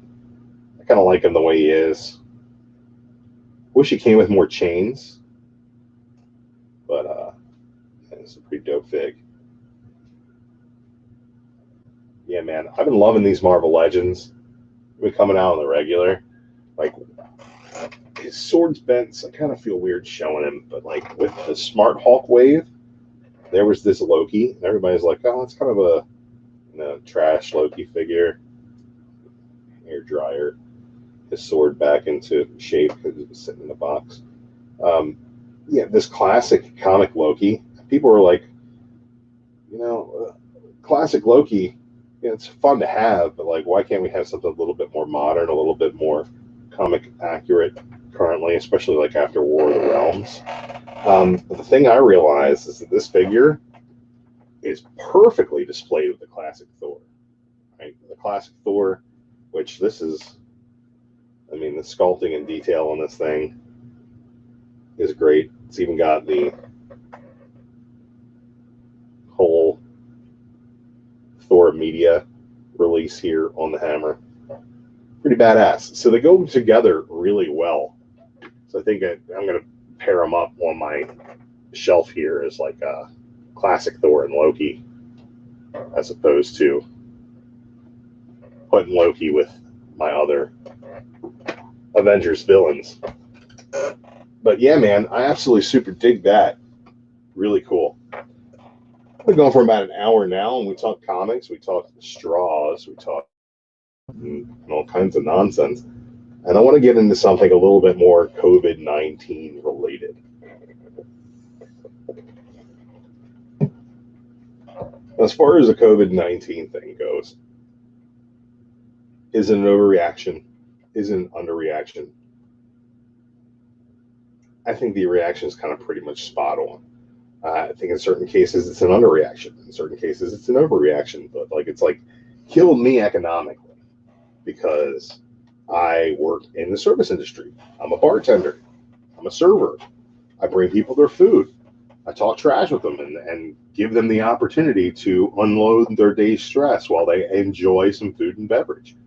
I kind of like him the way he is. Wish he came with more chains, but it's a pretty dope fig. Yeah, man, I've been loving these Marvel Legends. They've been coming out on the regular. Like, his sword's bent, so I kind of feel weird showing him, but like with the Smart Hulk wave, there was this Loki, and everybody's like, oh, it's kind of a trash Loki figure. Hair dryer his sword back into shape because it was sitting in the box. Yeah, this classic comic Loki, people were like, classic Loki, it's fun to have, but like, why can't we have something a little bit more modern, a little bit more comic accurate currently, especially like after War of the Realms? But the thing I realized is that this figure is perfectly displayed with the classic Thor. Right? The classic Thor, which this is, the sculpting and detail on this thing is great. It's even got the whole Thor media release here on the hammer. Pretty badass. So they go together really well. So I think I'm going to pair them up on my shelf here as like a classic Thor and Loki, as opposed to putting Loki with my other Avengers villains. But yeah, man, I absolutely super dig that. Really cool. We're going for about an hour now, and we talk comics, we talk straws, we talk all kinds of nonsense. And I want to get into something a little bit more COVID-19 related. As far as the COVID-19 thing goes, is it an overreaction? Is it an underreaction? I think the reaction is kind of pretty much spot on. I think in certain cases it's an underreaction. In certain cases it's an overreaction. But it's like killed me economically because I work in the service industry. I'm a bartender. I'm a server. I bring people their food. I talk trash with them and give them the opportunity to unload their day's stress while they enjoy some food and beverage.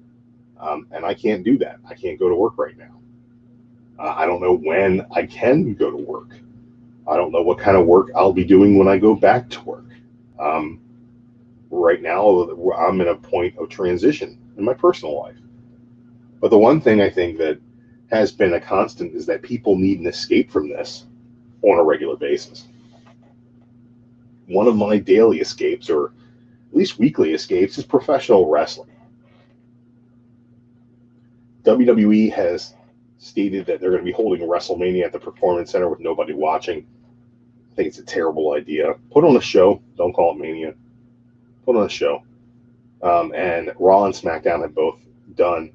And I can't do that. I can't go to work right now. I don't know when I can go to work. I don't know what kind of work I'll be doing when I go back to work. Right now, I'm in a point of transition in my personal life. But the one thing I think that has been a constant is that people need an escape from this on a regular basis. One of my daily escapes, or at least weekly escapes, is professional wrestling. WWE has stated that they're going to be holding WrestleMania at the Performance Center with nobody watching. I think it's a terrible idea. Put on a show. Don't call it Mania. Put on a show. And Raw and SmackDown have both done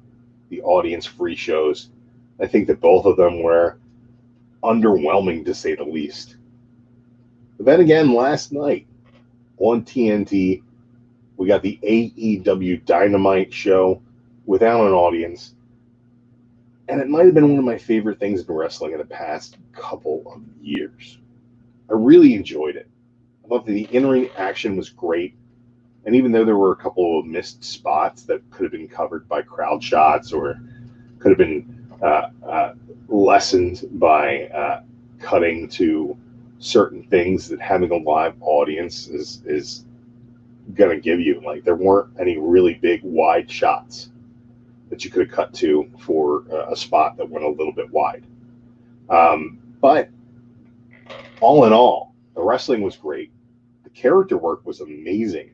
the audience-free shows. I think that both of them were underwhelming, to say the least. But then again, last night on TNT, we got the AEW Dynamite show without an audience. And it might have been one of my favorite things in wrestling in the past couple of years. I really enjoyed it. I thought that the in-ring action was great. And even though there were a couple of missed spots that could have been covered by crowd shots or could have been lessened by cutting to certain things that having a live audience is going to give you. Like, there weren't any really big wide shots that you could have cut to for a spot that went a little bit wide. But all in all, the wrestling was great. The character work was amazing.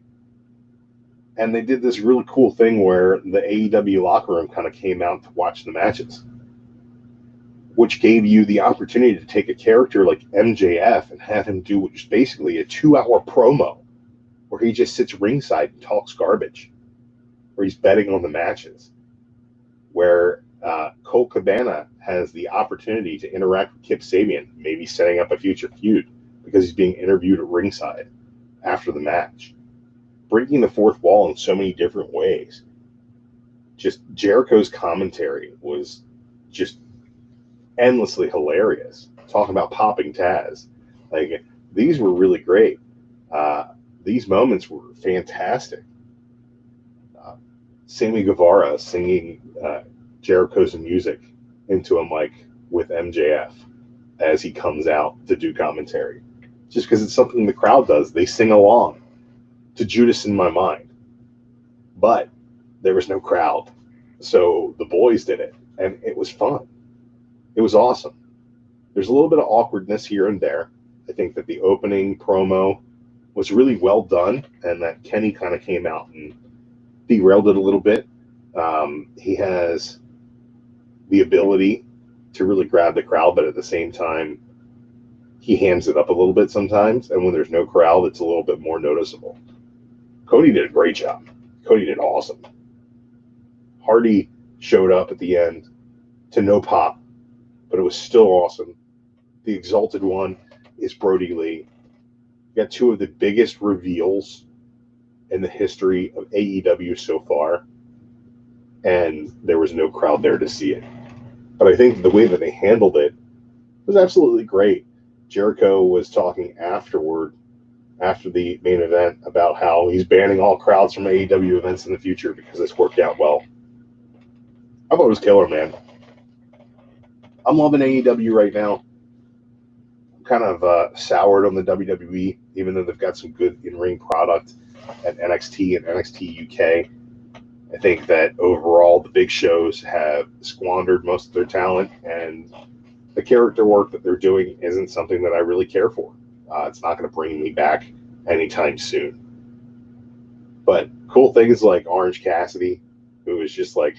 And they did this really cool thing where the AEW locker room kind of came out to watch the matches, which gave you the opportunity to take a character like MJF and have him do what's basically a 2-hour promo where he just sits ringside and talks garbage, where he's betting on the matches, where Colt Cabana has the opportunity to interact with Kip Sabian, maybe setting up a future feud because he's being interviewed at ringside after the match. Breaking the fourth wall in so many different ways. Just Jericho's commentary was just endlessly hilarious. Talking about popping Taz. Like, these were really great. These moments were fantastic. Sammy Guevara singing Jericho's music into a mic with MJF as he comes out to do commentary. Just because it's something the crowd does. They sing along to Judas in My Mind. But there was no crowd. So the boys did it. And it was fun. It was awesome. There's a little bit of awkwardness here and there. I think that the opening promo was really well done, and that Kenny kind of came out and derailed it a little bit. He has the ability to really grab the crowd, but at the same time, he hams it up a little bit sometimes, and when there's no crowd, it's a little bit more noticeable. Cody did a great job. Cody did awesome. Hardy showed up at the end to no pop, but it was still awesome. The exalted one is Brody Lee. Got two of the biggest reveals in the history of AEW so far, and there was no crowd there to see it. But I think the way that they handled it was absolutely great. Jericho was talking afterward, after the main event, about how he's banning all crowds from AEW events in the future because it's worked out well. I thought it was killer, man. I'm loving AEW right now. I'm kind of soured on the WWE, even though they've got some good in-ring product at NXT and NXT UK. I think that overall the big shows have squandered most of their talent, and the character work that they're doing isn't something that I really care for. It's not going to bring me back anytime soon. But cool things like Orange Cassidy, who is just like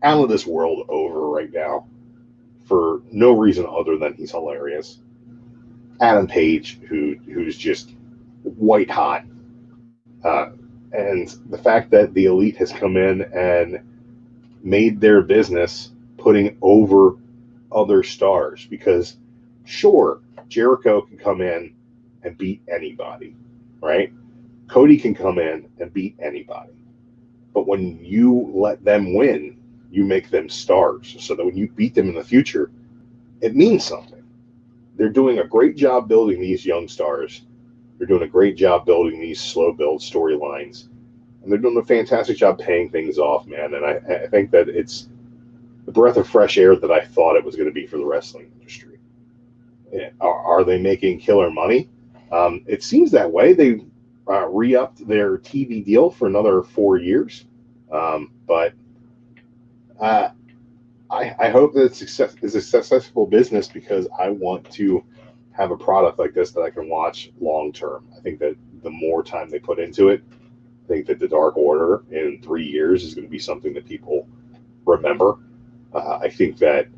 out of this world over right now for no reason other than he's hilarious. Adam Page, who's just white hot. And the fact that the Elite has come in and made their business putting over other stars, because sure, Jericho can come in and beat anybody, right? Cody can come in and beat anybody. But when you let them win, you make them stars, so that when you beat them in the future, it means something. They're doing a great job building these young stars. They're doing a great job building these slow build storylines. And they're doing a fantastic job paying things off, man. And I think that it's the breath of fresh air that I thought it was going to be for the wrestling industry. Are they making killer money? It seems that way. They re-upped their TV deal for another 4 years. But I hope that it's a successful business, because I want to have a product like this that I can watch long term. I think that the more time they put into it, I think that the Dark Order in 3 years is going to be something that people remember. I think that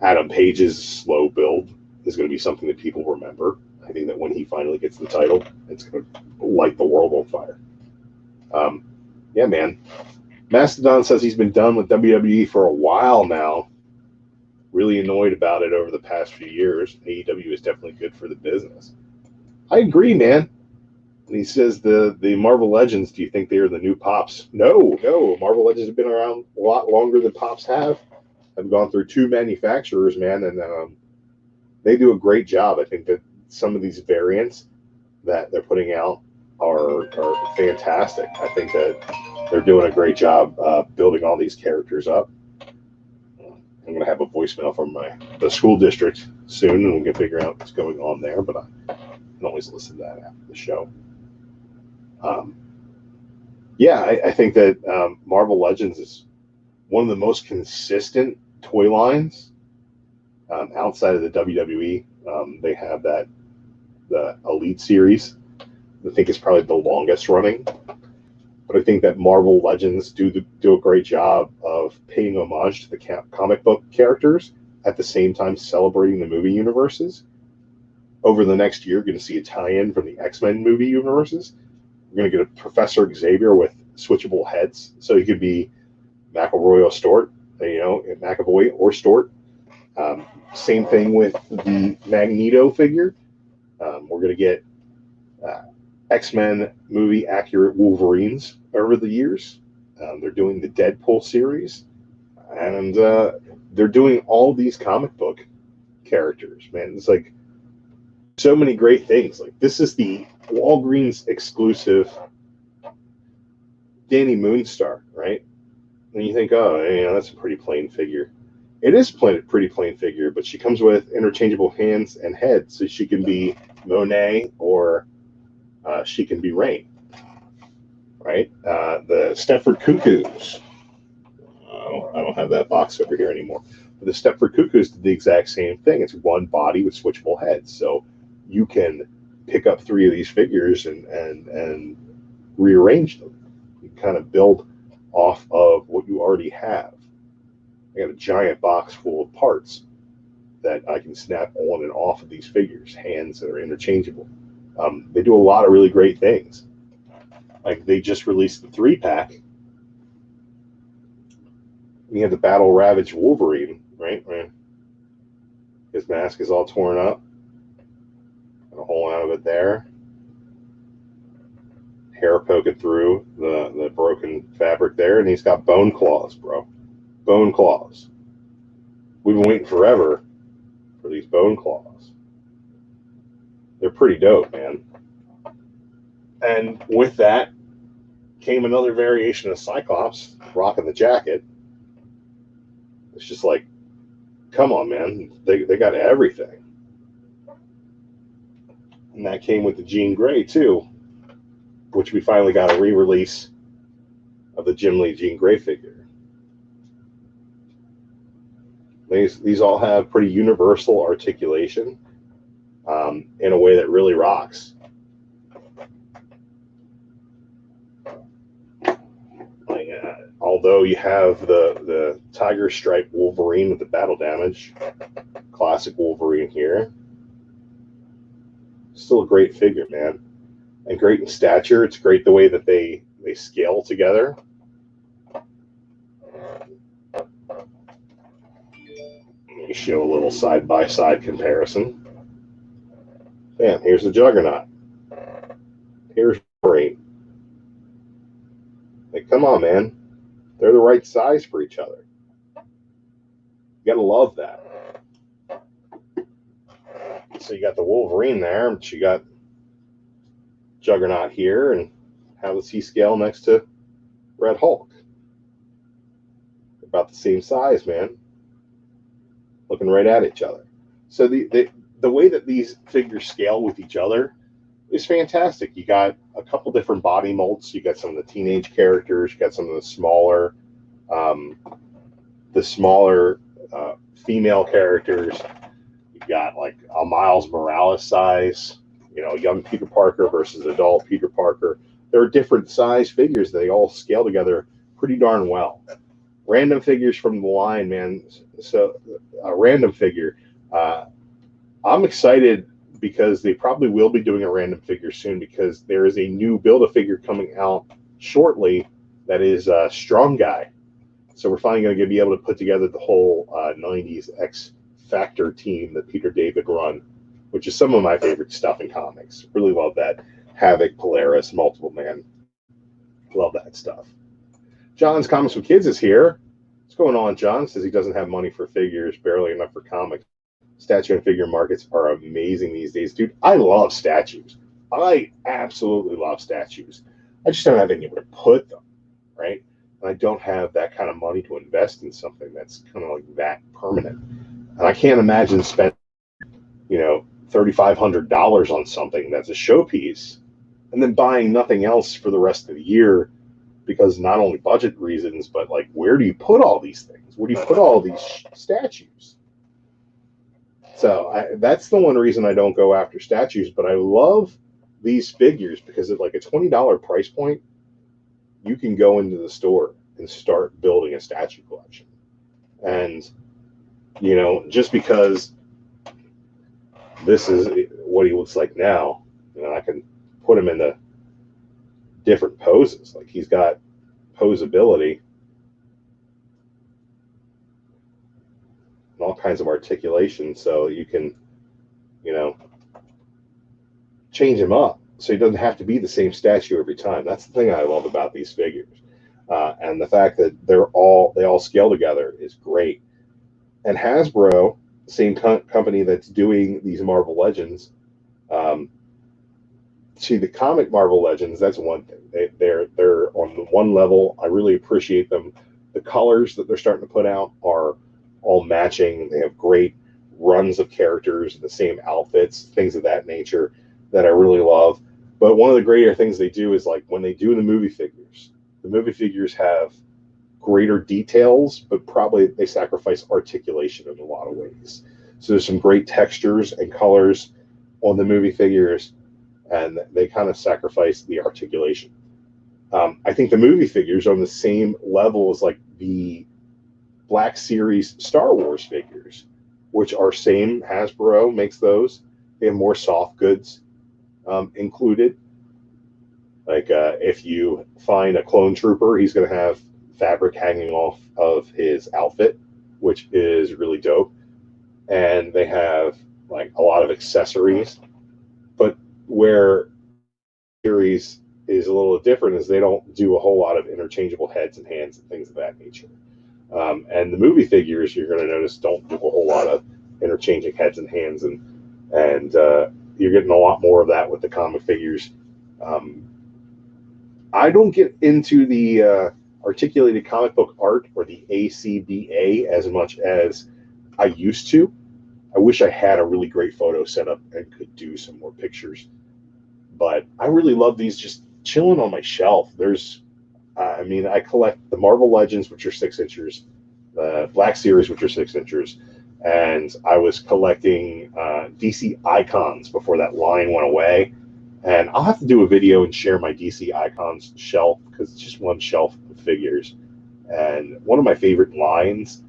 Adam Page's slow build is going to be something that people remember. I think that when he finally gets the title, it's going to light the world on fire. Yeah, man. Mastodon says he's been done with WWE for a while now. Really annoyed about it over the past few years. AEW is definitely good for the business. I agree, man. And he says the Marvel Legends, do you think they are the new Pops? No. Marvel Legends have been around a lot longer than Pops have. I've gone through 2 manufacturers, man, and they do a great job. I think that some of these variants that they're putting out are fantastic. I think that they're doing a great job building all these characters up. I'm going to have a voicemail from the school district soon, and we can figure out what's going on there, but I can always listen to that after the show. I think that Marvel Legends is one of the most consistent toy lines outside of the WWE. They have the Elite series. I think it's probably the longest running. But I think that Marvel Legends do a great job of paying homage to the comic book characters, at the same time celebrating the movie universes. Over the next year, you're going to see a tie-in from the X-Men movie universes. We're going to get a Professor Xavier with switchable heads, so he could be McElroy or Stort. McAvoy or Stewart. Same thing with the Magneto figure. We're going to get X-Men movie accurate Wolverines over the years. They're doing the Deadpool series, and they're doing all these comic book characters. Man, it's like so many great things. Like this is the Walgreens exclusive Danny Moonstar, right? And you think, oh, that's a pretty plain figure. It is pretty plain figure, but she comes with interchangeable hands and head, so she can be Monet or she can be Rain, right? The Stepford Cuckoos. I don't have that box over here anymore. But the Stepford Cuckoos did the exact same thing. It's one body with switchable heads, so you can pick up 3 of these figures and rearrange them. You kind of build off of what you already have. I got a giant box full of parts that I can snap on and off of these figures, hands that are interchangeable. They do a lot of really great things. Like they just released the 3-pack. You have the Battle Ravaged Wolverine, right? His mask is all torn up. Got a hole out of it there. Hair poking through the broken fabric there, and he's got bone claws, bro. Bone claws. We've been waiting forever for these bone claws. They're pretty dope, man. And with that came another variation of Cyclops rocking the jacket. It's just like, come on, man. They got everything. And that came with the Jean Grey, too, which we finally got a re-release of the Jim Lee Jean Grey figure. These all have pretty universal articulation in a way that really rocks. Although you have the Tiger Stripe Wolverine with the battle damage, classic Wolverine here, still a great figure, man, and great in stature. It's great the way that they scale together. Let me show a little side-by-side comparison. Bam, here's the Juggernaut. Here's Wolverine. Like, come on, man. They're the right size for each other. You gotta love that. So you got the Wolverine there, but you got Juggernaut here, and how does he scale next to Red Hulk? About the same size, man. Looking right at each other. So the way that these figures scale with each other is fantastic. You got a couple different body molds. You got some of the teenage characters. You got some of the smaller female characters. You got like a Miles Morales size, young Peter Parker versus adult Peter Parker. There are different size figures. They all scale together pretty darn well. Random figures from the line, man. So a random figure. I'm excited because they probably will be doing a random figure soon, because there is a new Build-A-Figure coming out shortly that is Strong Guy. So we're finally going to be able to put together the whole 90s X Factor team that Peter David run, which is some of my favorite stuff in comics. Really love that. Havoc, Polaris, Multiple Man. Love that stuff. John's Comics with Kids is here. What's going on, John? Says he doesn't have money for figures, barely enough for comics. Statue and figure markets are amazing these days. Dude, I love statues. I absolutely love statues. I just don't have anywhere to put them, right? And I don't have that kind of money to invest in something that's kind of like that permanent. And I can't imagine spending, $3,500 on something that's a showpiece and then buying nothing else for the rest of the year, because not only budget reasons, but like, where do you put all these things? Where do you put all these statues? So that's the one reason I don't go after statues, but I love these figures because at like a $20 price point, you can go into the store and start building a statue collection. And, just because this is what he looks like now, I can put him into different poses. Like he's got posability. and all kinds of articulation, so you can, you know, change him up so he doesn't have to be the same statue every time. That's the thing I love about these figures. And the fact that they all scale together is great. And Hasbro, the same company that's doing these Marvel Legends, see the comic Marvel Legends, that's one thing. They're on one level. I really appreciate them. The colors that they're starting to put out are all matching. They have great runs of characters, the same outfits, things of that nature that I really love. But one of the greater things they do is, like, when they do the movie figures have greater details, but probably they sacrifice articulation in a lot of ways. So there's some great textures and colors on the movie figures, and they kind of sacrifice the articulation. I think the movie figures are on the same level as, like, the Black Series Star Wars figures, which are same. Hasbro makes those. They have more soft goods included. Like, if you find a clone trooper, he's going to have fabric hanging off of his outfit, which is really dope. And they have, like, a lot of accessories. But where series is a little different is they don't do a whole lot of interchangeable heads and hands and things of that nature. And the movie figures, you're going to notice, don't do a whole lot of interchanging heads and hands, and you're getting a lot more of that with the comic figures. I don't get into the articulated comic book art or the ACBA as much as I used to. I wish I had a really great photo setup and could do some more pictures. But I really love these just chilling on my shelf. There's, I collect the Marvel Legends, which are 6 inches, the Black Series, which are 6 inches, and I was collecting DC Icons before that line went away. And I'll have to do a video and share my DC Icons shelf, because it's just one shelf of figures. And one of my favorite lines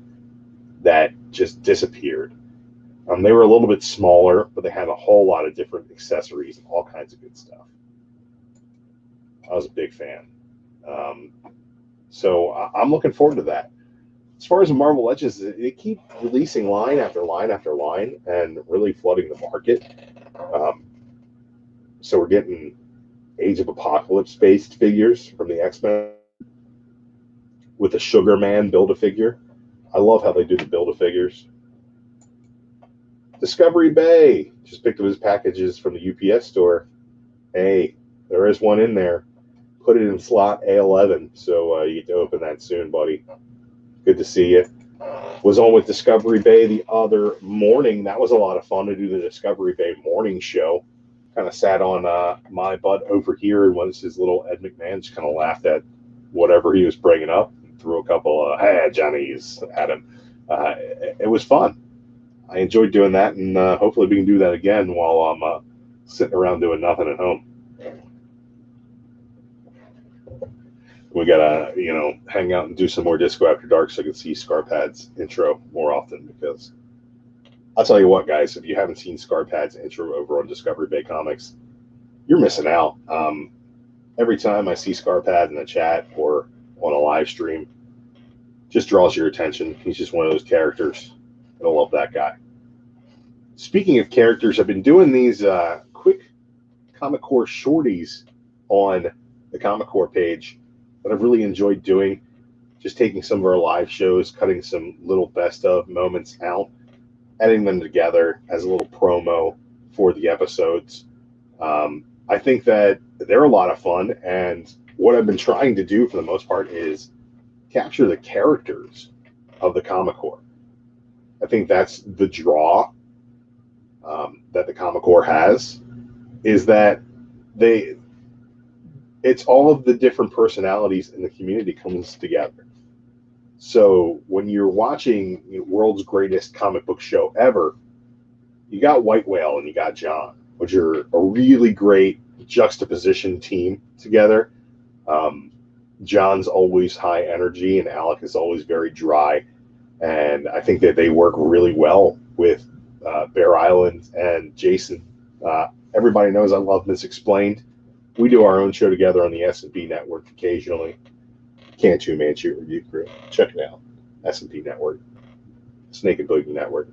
that just disappeared. They were a little bit smaller, but they had a whole lot of different accessories and all kinds of good stuff. I was a big fan. So I'm looking forward to that. As far as the Marvel Legends, they keep releasing line after line after line and really flooding the market. So we're getting Age of Apocalypse-based figures from the X-Men with the Sugar Man Build-A-Figure. I love how they do the Build-A-Figures. Discovery Bay just picked up his packages from the UPS store. Hey, there is one in there. Put it in slot A11, so you get to open that soon, buddy. Good to see you. Was on with Discovery Bay the other morning. That was a lot of fun to do the Discovery Bay morning show. Kind of sat on my butt over here, and once his little Ed McMahon just kind of laughed at whatever he was bringing up and threw a couple of Johnny's at him. It was fun. I enjoyed doing that, and hopefully we can do that again while I'm sitting around doing nothing at home. We gotta, hang out and do some more Disco After Dark so I can see Scarpad's intro more often, because I'll tell you what, guys, if you haven't seen Scarpad's intro over on Discovery Bay Comics, you're missing out. Every time I see Scarpad in the chat or on a live stream, just draws your attention. He's just one of those characters. I love that guy. Speaking of characters, I've been doing these quick Comic Core shorties on the Comic Core page that I've really enjoyed doing. Just taking some of our live shows, cutting some little best of moments out, editing them together as a little promo for the episodes. I think that they're a lot of fun, and what I've been trying to do for the most part is capture the characters of the Comic Core. I think that's the draw that the Comic Core has, is that it's all of the different personalities in the community comes together. So when you're watching World's Greatest Comic Book Show Ever, you got White Whale and you got John, which are a really great juxtaposition team together. John's always high energy and Alec is always very dry. And I think that they work really well with Bear Island and Jason. Everybody knows I love Misexplained. We do our own show together on the S&P Network occasionally. Can't Two Man Shoot Review Crew. Check it out. S&P Network. Snake and Boogie Network,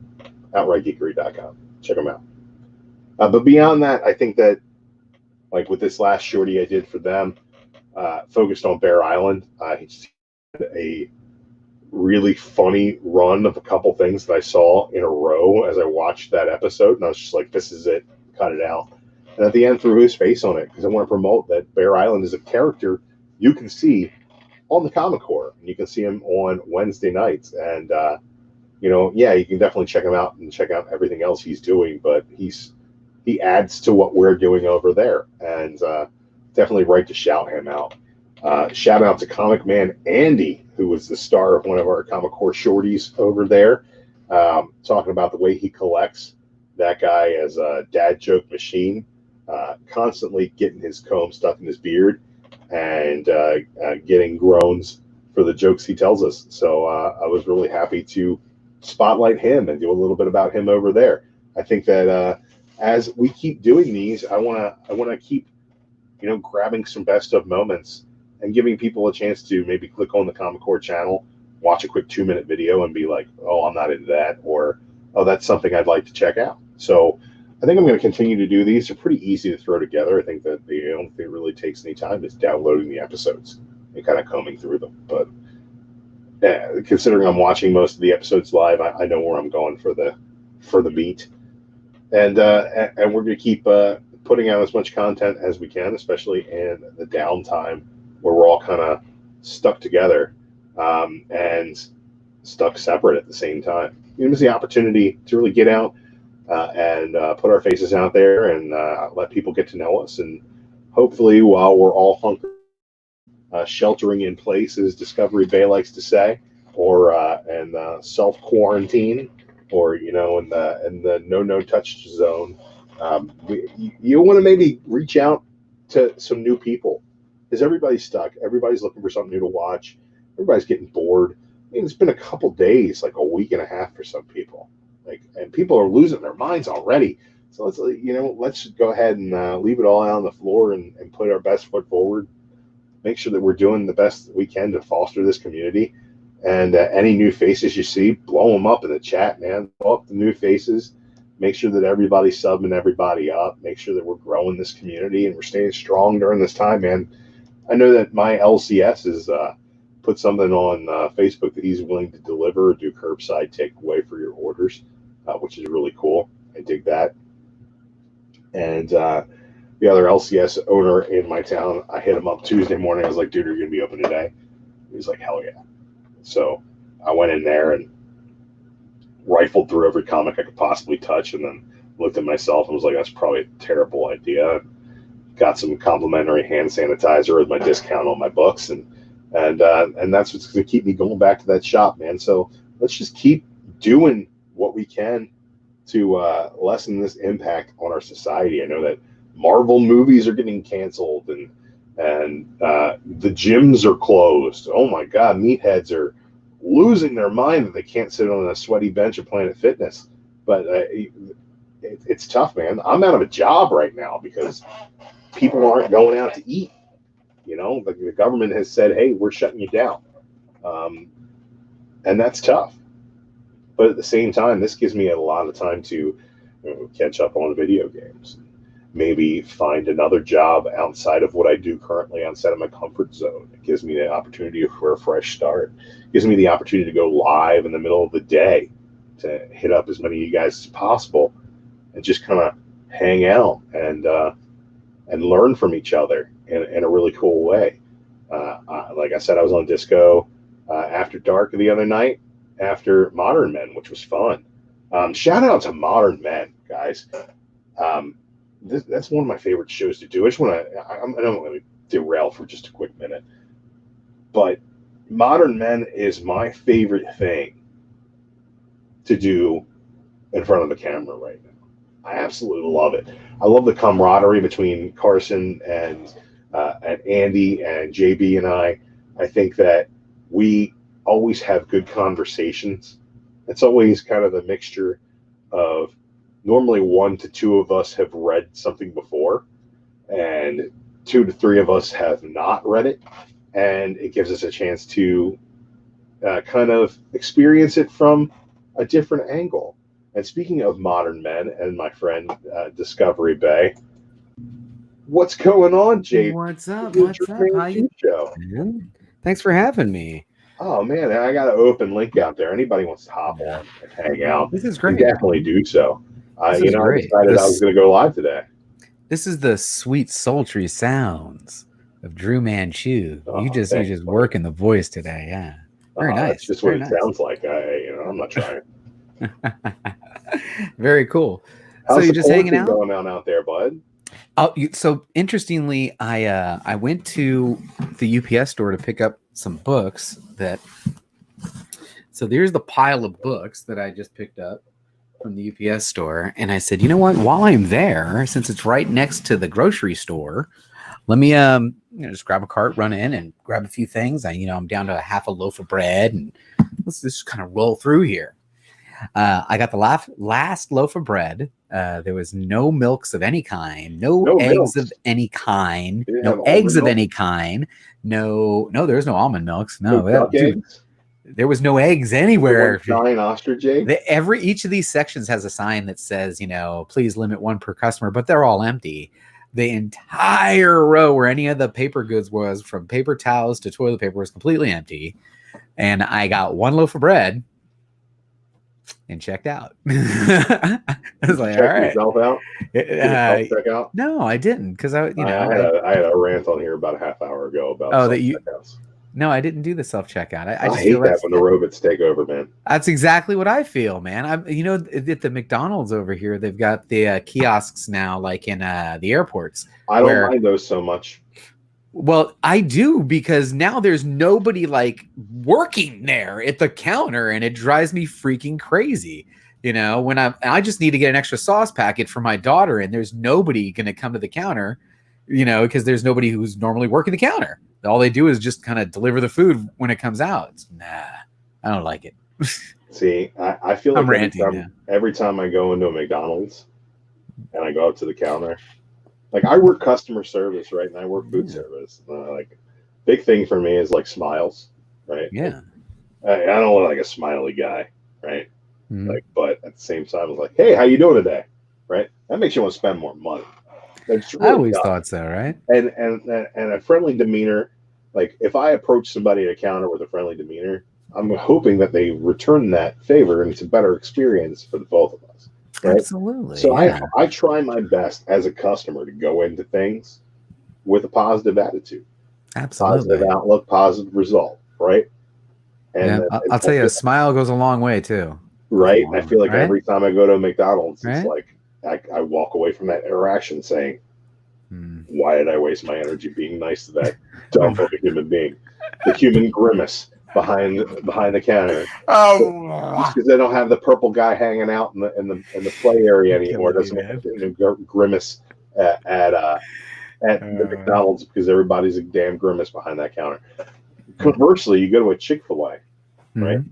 OutrightGeekery.com. Check them out. But beyond that, I think that, like with this last shorty I did for them, focused on Bear Island, he had a really funny run of a couple things that I saw in a row as I watched that episode, and I was just like, this is it, cut it out. And at the end, threw his face on it because I want to promote that Bear Island is a character you can see on the Comic Core. You can see him on Wednesday nights, and you can definitely check him out and check out everything else he's doing. But he adds to what we're doing over there, and definitely right to shout him out. Shout out to Comic Man Andy, who was the star of one of our Comic Core shorties over there, talking about the way he collects. That guy is a dad joke machine, constantly getting his comb stuck in his beard and getting groans for the jokes he tells us. So I was really happy to spotlight him and do a little bit about him over there. I think that as we keep doing these, I want to keep grabbing some best of moments and giving people a chance to maybe click on the Comic Core channel, watch a quick 2-minute video and be like, oh, I'm not into that, or oh, that's something I'd like to check out. So I think I'm going to continue to do these. They're pretty easy to throw together. I think that the only thing that really takes any time is downloading the episodes and kind of combing through them. But considering I'm watching most of the episodes live, I know where I'm going for the beat. And we're going to keep putting out as much content as we can, especially in the downtime where we're all kind of stuck together and stuck separate at the same time. Give us the opportunity to really get out and put our faces out there and let people get to know us. And hopefully, while we're all hunkered, sheltering in place, as Discovery Bay likes to say, or self-quarantine, or in the no touch zone, you want to maybe reach out to some new people, because everybody's stuck. Everybody's looking for something new to watch. Everybody's getting bored. I mean, it's been a couple days, like a week and a half for some people, and people are losing their minds already. So let's go ahead and leave it all out on the floor and put our best foot forward. Make sure that we're doing the best that we can to foster this community. And any new faces you see, blow them up in the chat, man. Blow up the new faces. Make sure that everybody's subbing everybody up. Make sure that we're growing this community and we're staying strong during this time, man. I know that my LCS has put something on Facebook that he's willing to deliver or do curbside takeaway for your orders, which is really cool. I dig that. And the other LCS owner in my town, I hit him up Tuesday morning. I was like, dude, are you going to be open today? He's like, hell yeah. So I went in there and rifled through every comic I could possibly touch, and then looked at myself and was like, that's probably a terrible idea. Got some complimentary hand sanitizer with my discount on my books, and that's what's going to keep me going back to that shop, man. So let's just keep doing what we can to lessen this impact on our society. I know that Marvel movies are getting canceled, and the gyms are closed. Oh my God, meatheads are losing their mind that they can't sit on a sweaty bench at Planet Fitness. But it's tough, man. I'm out of a job right now because people aren't going out to eat. The government has said, hey, we're shutting you down. And that's tough. But at the same time, this gives me a lot of time to catch up on video games. Maybe find another job outside of what I do currently, outside of my comfort zone. It gives me the opportunity for a fresh start. It gives me the opportunity to go live in the middle of the day to hit up as many of you guys as possible and just kind of hang out and learn from each other in a really cool way. Like I said, I was on Disco After Dark the other night after Modern Men, which was fun. Shout out to Modern Men, guys. That's one of my favorite shows to do. I don't want to derail for just a quick minute, but Modern Men is my favorite thing to do in front of the camera right now. I absolutely love it. I love the camaraderie between Carson and Andy and JB and I. I think that we always have good conversations. It's always kind of the mixture of normally 1 to 2 of us have read something before, and 2 to 3 of us have not read it. And it gives us a chance to kind of experience it from a different angle. And speaking of modern men and my friend Discovery Bay, what's going on, Jake? What's up? The What's up? Dream How you Show. doing? Thanks for having me. Oh man, I got an open link out there. Anybody wants to hop on and hang out, This is you great. definitely do so. This You is know, I great. decided I This- was going to go live today. This is the sweet, sultry sounds of Drew Manchu. Oh, you just thanks, buddy. working the voice today, yeah. Very nice. That's just what Very it nice. sounds like. I'm not trying. Very cool. How's So you're the just hanging quarantine out? going on out there, bud? So interestingly, I went to the UPS store to pick up some books that. So there's the pile of books that I just picked up from the UPS store, and I said, you know what? While I'm there, since it's right next to the grocery store, let me just grab a cart, run in, and grab a few things. I'm down to a half a loaf of bread, and let's just kind of roll through here. I got the last loaf of bread. There was no milks of any kind, no eggs milks. of any kind, You didn't no have eggs almond of milk? any kind. No, there was no almond milks. No, duck dude, eggs? there was no eggs There anywhere. weren't giant ostrich eggs? Each of these sections has a sign that says, please limit one per customer, but they're all empty. The entire row where any of the paper goods was, from paper towels to toilet paper, was completely empty. And I got one loaf of bread and checked out. I was like, Check all right. yourself out. Check out. No, I didn't, because I had a rant on here about a half hour ago about self-checkouts. No, I didn't do the self checkout. I just hate feel that when the robots take over, man. That's exactly what I feel, man. At the McDonald's over here, they've got the kiosks now, like in the airports. I don't mind those so much. Well, I do, because now there's nobody like working there at the counter, and it drives me freaking crazy. When I just need to get an extra sauce packet for my daughter, and there's nobody going to come to the counter, because there's nobody who's normally working the counter. All they do is just kind of deliver the food when it comes out. I don't like it. See, I feel like I'm ranting every time I go into a McDonald's and I go up to the counter, like I work customer service, right? And I work food service. Like, big thing for me is like smiles, right? Yeah. I don't look like a smiley guy, right? Mhm. Like, but at the same time, it's like, hey, how you doing today? Right? That makes you want to spend more money. That's I always thought so, right? And a friendly demeanor. Like, if I approach somebody at a counter with a friendly demeanor, I'm hoping that they return that favor, and it's a better experience for the both of us. Right? Absolutely. So yeah. I try my best as a customer to go into things with a positive attitude, Absolutely. positive outlook, positive result, right? And I'll tell you, a smile goes a long way too. Right. I feel like Right? every time I go to a McDonald's, Right? it's like I walk away from that interaction saying, Hmm. why did I waste my energy being nice to that dumb of a human being? The human grimace behind the counter. Oh, Because they don't have the purple guy hanging out in the play area anymore. Killing me, Doesn't grimace at the McDonald's, because everybody's a damn grimace behind that counter. Conversely, you go to a Chick-fil-A, right? Mhm.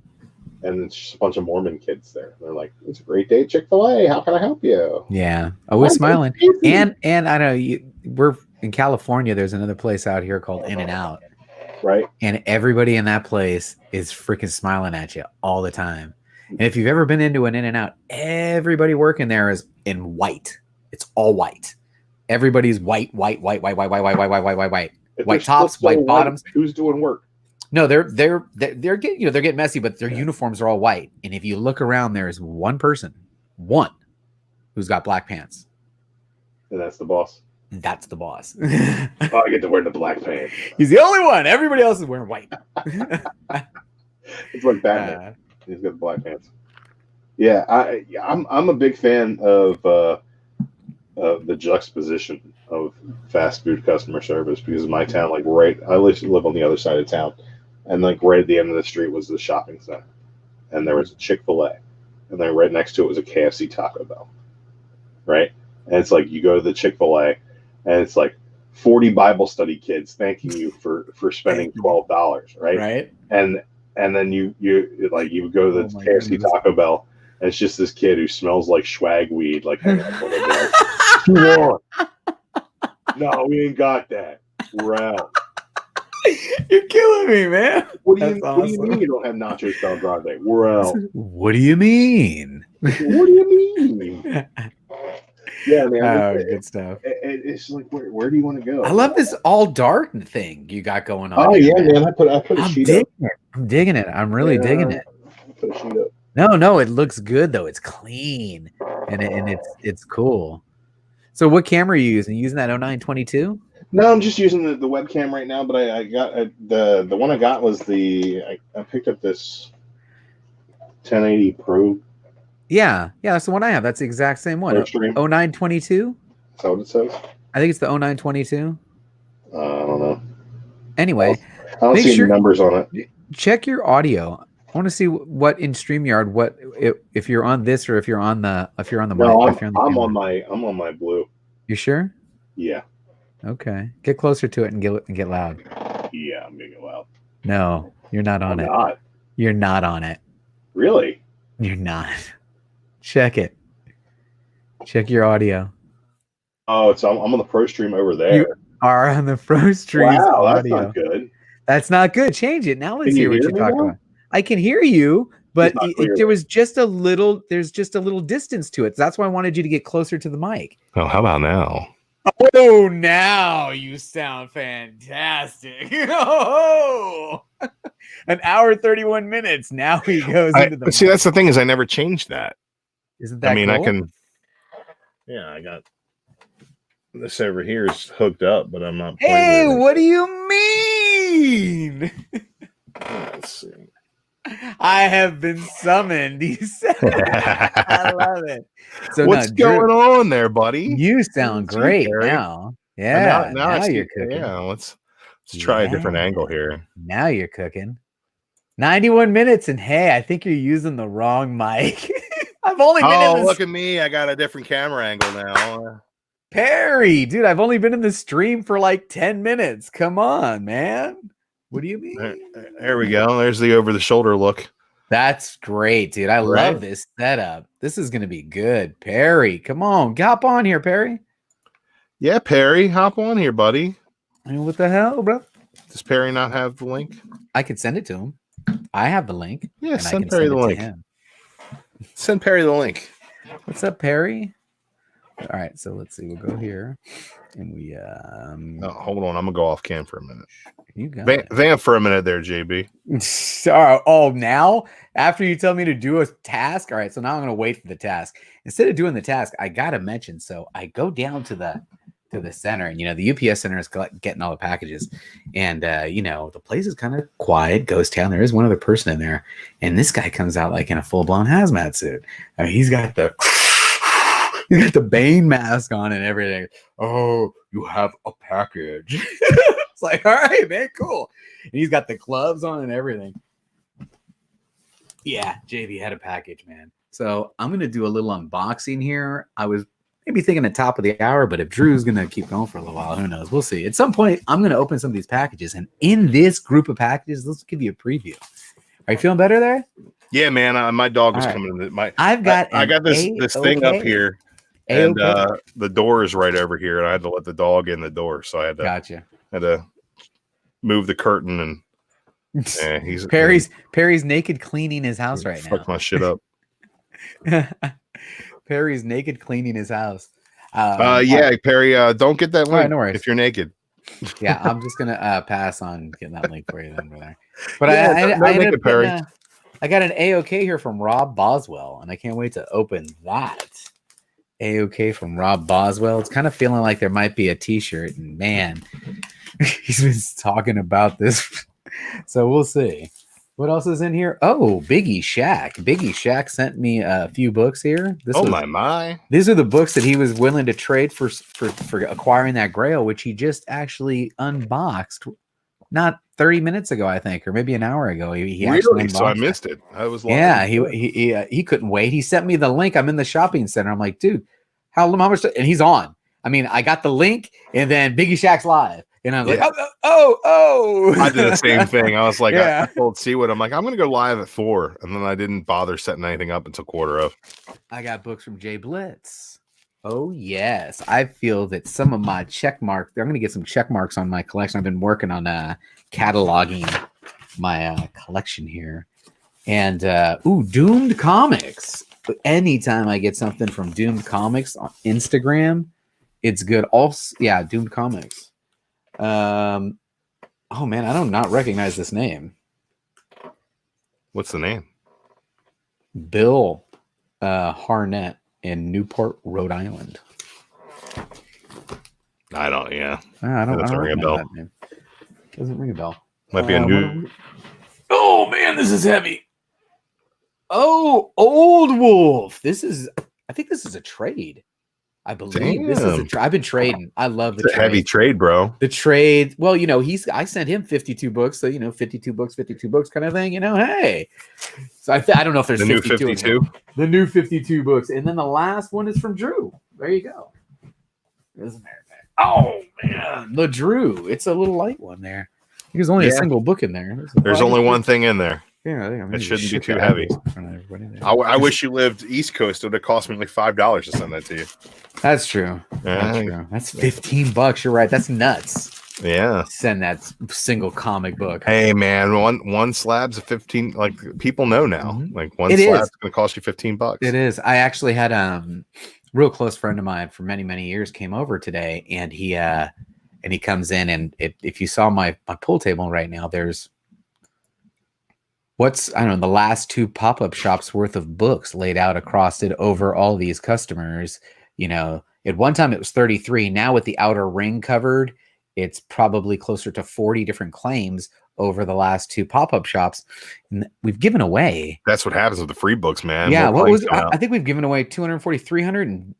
And it's just a bunch of Mormon kids there. They're like, "It's a great day at Chick-fil-A. How can I help you?" Yeah, always I'm smiling. busy. And I know we're in California. There's another place out here called In-N-Out, Right? and everybody in that place is freaking smiling at you all the time. And if you've ever been into an In-N-Out, everybody working there is in white. It's all white. Everybody's white. If White they're tops, still white white, bottoms. Who's doing work? No, they're getting they're getting messy, but their uniforms are all white. And if you look around, there is one person, who's got black pants. And that's the boss. And that's the boss. Oh, I get to wear the black pants. He's the only one. Everybody else is wearing white. It's like Batman. He's got the black pants. Yeah, I'm a big fan of the juxtaposition of fast food customer service, because in my town, like I live on the other side of town, and like right at the end of the street was the shopping center, and there was a Chick-fil-A, and then right next to it was a KFC Taco Bell, right? And it's like you go to the Chick-fil-A, and it's like 40 Bible study kids thanking you for spending $12, right? Right. And then you go to the Oh my KFC goodness. Taco Bell, and it's just this kid who smells like swag weed, like hanging out with a No, we ain't got that. We're out. You're killing me, man. What do you That's What do you awesome. mean you don't have nachos Del Grande? We're out. What do you mean? What do you mean? Yeah, man. Oh, good stuff. It's like, where do you want to go? I love this all dark thing you got going on. Oh here, yeah, man. I put a I'm sheet digging up. it. I'm digging it. I'm really digging it. I put a sheet up. No, it looks good though. It's clean and it's cool. So, what camera are you using? You using that 0922? No, I'm just using the webcam right now. But I got the one I got was I picked up this 1080 Pro. Yeah, that's the one I have. That's the exact same one. Stream. 0922. Is that what it says? I think it's the 0922. I don't know. Anyway, I don't Make see sure- any numbers on it. check your audio. I want to see what in StreamYard, if you're on this or if you're on the No, mic. If you're on the camera. I'm on my blue. You sure? Yeah, Okay. Get closer to it and get loud. yeah, I'm gonna go out. No, you're not on I'm it. not You're not on it. really. You're not. Check it. Check your audio. Oh, I'm on the Pro Stream over there. Are on the Pro Streams Wow, that's audio. not good. That's not good. Change it. Now let's Can hear you what hear you me talk now? about. I can hear you, but It's not clear. there was just a little. There's just a little distance to it. That's why I wanted you to get closer to the mic. Oh, how about now? Oh, now you sound fantastic. Oh, an hour 31 minutes. Now he goes into the. See, that's the thing is I never changed that. Isn't that? I mean, cool? I can. Yeah, I got this over here is hooked up, but I'm not. Hey, what do you mean? Let's see. I have been summoned. He said, I love it. So What's now, Drew, going on there, buddy? You sound Gee, great Gary. now. Yeah, now now I see- you're cooking. Yeah, let's try a different Yeah. angle here. Now you're cooking. 91 minutes, and hey, I think you're using the wrong mic. I've only been in Oh, this look at me! I got a different camera angle now. Perry, dude. I've only been in the stream for like 10 minutes. Come on, man. What do you mean? There we go. There's the over-the-shoulder look. That's great, dude. I Right? love this setup. This is gonna be good. Perry, come on, hop on here, Perry. Yeah, Perry, hop on here, buddy. I mean, what the hell, bro? Does Perry not have the link? I could send it to him. I have the link. Yeah, and I send can Perry send the it to link. him. Send Perry the link. What's up, Perry? All right, so let's see. We'll go here, and we Oh, hold on, I'm gonna go off cam for a minute. you got Vamp for a minute there, JB. it. Oh, now after you tell me to do a task, all right. So now I'm gonna wait for the task. Instead of doing the task, I gotta mention. So I go down to the center, and the UPS center is getting all the packages, and the place is kind of quiet, ghost town. There is one other person in there, and this guy comes out like in a full blown hazmat suit. I mean, he's got the Bane mask on and everything. Oh, you have a package. It's like, all right, man, cool. And he's got the gloves on and everything. Yeah, JV had a package, man. So I'm gonna do a little unboxing here. I was maybe thinking the top of the hour, but if Drew's gonna keep going for a little while, who knows? We'll see. At some point, I'm gonna open some of these packages, and in this group of packages, let's give you a preview. Are you feeling better there? Yeah, man. My dog was All right. coming in. I've got I got this thing up A-OK. here, and A-OK. the door is right over here, and I had to let the dog in the door, so I had Gotcha. to move the curtain, and he's Perry's naked cleaning his house right fuck my shit up. now. Perry's naked cleaning his house. Yeah, Perry. Don't get that All right, link no worries. if you're naked. Yeah, I'm just gonna pass on getting that link for you then, brother. But Yeah, I no ended naked up Perry. I got an A-OK here from Rob Boswell, and I can't wait to open that. A-OK from Rob Boswell. It's kind of feeling like there might be a T-shirt, and man, he's been talking about this, so we'll see. What else is in here? Oh, Biggie Shack. Biggie Shack sent me a few books here. My. These are the books that he was willing to trade for acquiring that Grail, which he just actually unboxed not 30 minutes ago, I think, or maybe an hour ago. He actually Really? So I unboxed it. missed it. I was lying. Yeah, he couldn't wait. He sent me the link. I'm in the shopping center. I'm like, dude, how much? And he's on. I mean, I got the link, and then Biggie Shack's live, and I was like, oh. I did the same thing. I was like, Yeah. I told Seawood, I'm like, I'm gonna go live at 4, and then I didn't bother setting anything up until 4:15. I got books from Jay Blitz. Oh yes, I feel that some of my check mark. I'm going to get some check marks on my collection. I've been working on cataloging my collection here, and Doomed Comics. Anytime I get something from Doomed Comics on Instagram, it's good. Also, yeah, Doomed Comics. Oh man, I do not recognize this name. What's the name? Bill Harnett in Newport, Rhode Island. I don't. Yeah, I don't Doesn't ring a recognize bell. that name. Doesn't ring a bell. might be a new. Oh man, this is heavy. Oh, Old Wolf. I think this is a trade. I believe this is a Damn. I've been trading. I love the It's a heavy trade, bro. The trade. Well, I sent him 52 books, so 52 books kind of thing. Hey. So I don't know if there's The new 52. 52. The new 52 books, and then the last one is from Drew. There you go. Isn't there? Oh man, the Drew. It's a little light one there. There's only a Yeah. single book in there. There's only one thing in there. Yeah, I think I'm It gonna shouldn't be ship too that heavy. in front of everybody there. I wish you lived East Coast. It would have cost me like $5 to send that to you. That's true. That's Yeah. true. That's $15. You're right. That's nuts. Yeah. Send that single comic book. Hey man, one slab's a 15. Like people know now. Mhm. Like one It is. slab's going to cost you $15. It is. I actually had real close friend of mine for many, many years came over today, and he comes in, and if you saw my pool table right now, there's the last 2 pop-up shops worth of books laid out across it over all these customers. At one time it was 33. Now with the outer ring covered, it's probably closer to 40 different claims over the last 2 pop-up shops. And we've given away. That's what happens with the free books, man. Yeah. More What was claims come out. I think we've given away 240, 300 and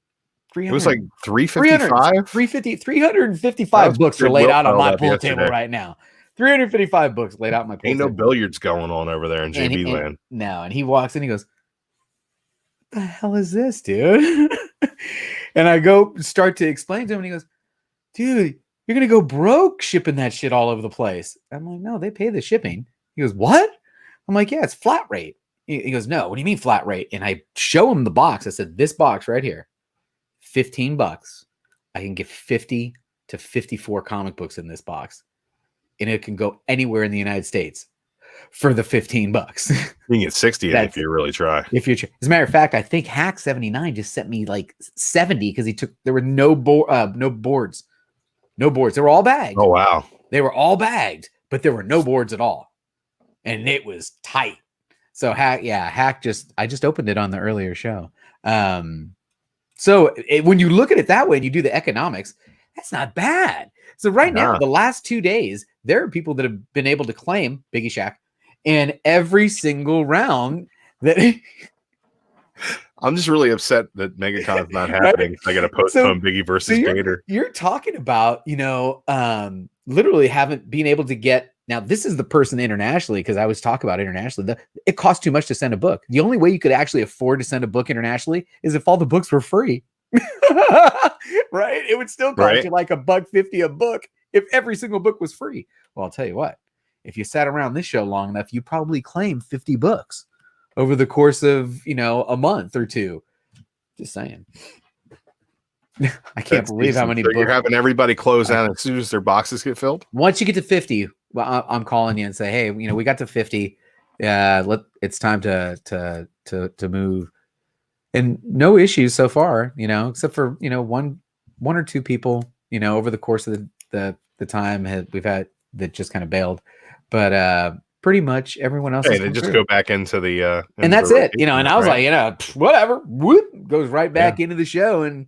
300. It was like 355. 355 That books was are laid Will out on fell my up pool yesterday. table right now. 355 books laid out on my pool Ain't no table. billiards going on over there in And JB land. No, and he walks in, he goes, "What the hell is this, dude?" And I go start to explain to him, and he goes, "Dude, you're gonna go broke shipping that shit all over the place." I'm like, "No, they pay the shipping." He goes, "What?" I'm like, "Yeah, it's flat rate." He goes, "No, what do you mean flat rate?" And I show him the box. I said, "This box right here, $15. I can get 50 to 54 comic books in this box, and it can go anywhere in the United States for the $15." You can get 60 in it if you really try. If you're, as a matter of fact, I think Hack 79 just sent me like 70 because there were no boards. They were all bagged. Oh wow. They were all bagged, but there were no boards at all, and it was tight. So Hack I just opened it on the earlier show. So when you look at it that way and you do the economics, that's not bad. So right now, Nah. the last 2 days, there are people that have been able to claim Biggie Shack in every single round that I'm just really upset that MegaCon's not happening. I got to postpone Biggie versus Vader. you're talking about, literally haven't been able to get. Now, this is the person internationally, because I always talk about internationally. It costs too much to send a book. The only way you could actually afford to send a book internationally is if all the books were free. Right? It would still cost you like $1.50 a book if every single book was free. Well, I'll tell you what, if you sat around this show long enough, you probably claim 50 books over the course of, a month or 2. Just saying. I can't believe how many so books. you're having everybody close down as soon as their boxes get filled. Once you get to 50, well, I'm calling you and say, hey, we got to 50. It's time to move. And no issues so far, except for one or 2 people, over the course of the time we've had that just kind of bailed, but pretty much everyone else. Hey, they just go back into the and that's it, and I was like, whatever, whoop, goes right back into the show, and